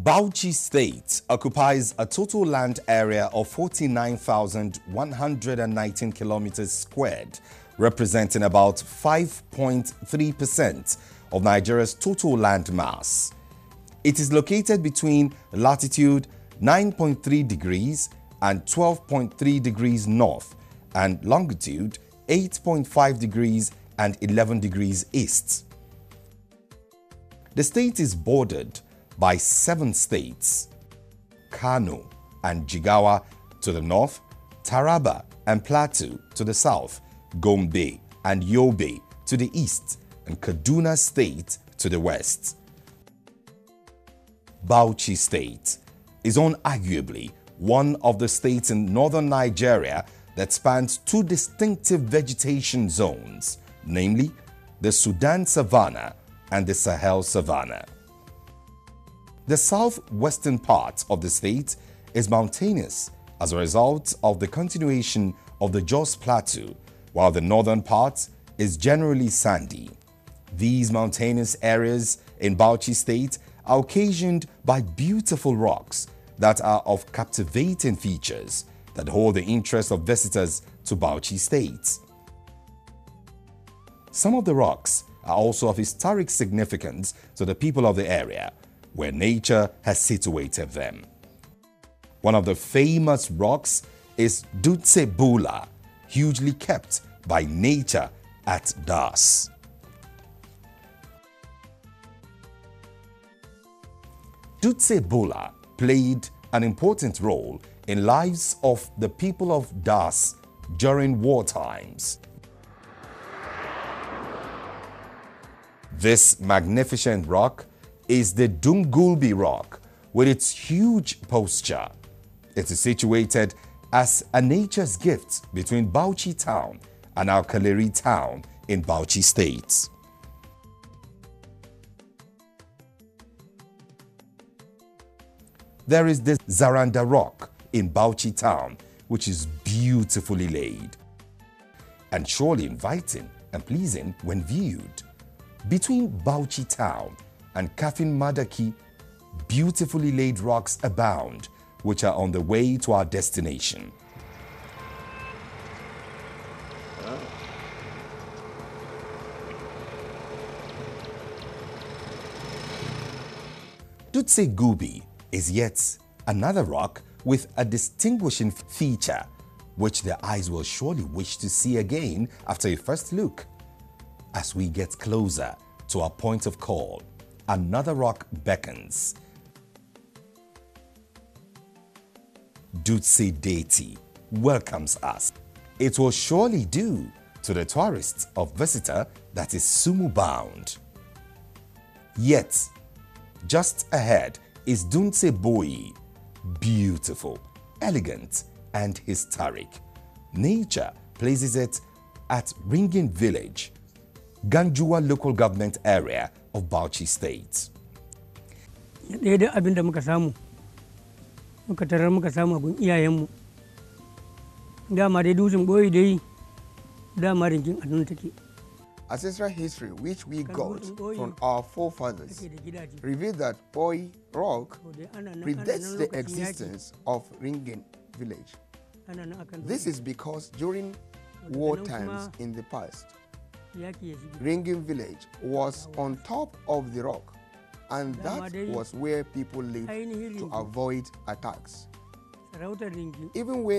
Bauchi State occupies a total land area of 49,119 kilometers squared, representing about 5.3% of Nigeria's total land mass. It is located between latitude 9.3 degrees and 12.3 degrees north and longitude 8.5 degrees and 11 degrees east. The state is bordered by 7 states: Kano and Jigawa to the north, Taraba and Plateau to the south, Gombe and Yobe to the east, and Kaduna State to the west. Bauchi State is unarguably one of the states in northern Nigeria that spans 2 distinctive vegetation zones, namely the Sudan Savanna and the Sahel Savanna. The southwestern part of the state is mountainous as a result of the continuation of the Jos Plateau, while the northern part is generally sandy. These mountainous areas in Bauchi State are occasioned by beautiful rocks that are of captivating features that hold the interest of visitors to Bauchi State. Some of the rocks are also of historic significance to the people of the area, where nature has situated them. One of the famous rocks is Dutse Bula, hugely kept by nature at Das. Dutse Bula played an important role in lives of the people of Das during war times. This magnificent rock is the Dungulbi Rock with its huge posture. It is situated as a nature's gift between Bauchi town and Alkaleri town in Bauchi State. There is the Zaranda Rock in Bauchi town, which is beautifully laid and surely inviting and pleasing when viewed. Between Bauchi town and Kafin Madaki, beautifully laid rocks abound, which are on the way to our destination. Dutse Gubi is yet another rock with a distinguishing feature, which the eyes will surely wish to see again after a first look. As we get closer to our point of call, another rock beckons. Dutse deity welcomes us. It will surely do to the tourist or visitor that is Sumu bound. Yet, just ahead is Dutse Boi, beautiful, elegant, and historic. Nature places it at Ringin Village, Ganjua local government area of Bauchi State. Ancestral history which we got from our forefathers revealed that Boi Rock predates the existence of Ringen village. This is because during war times in the past, Ringin village was on top of the rock, and that was where people lived to avoid attacks. Even when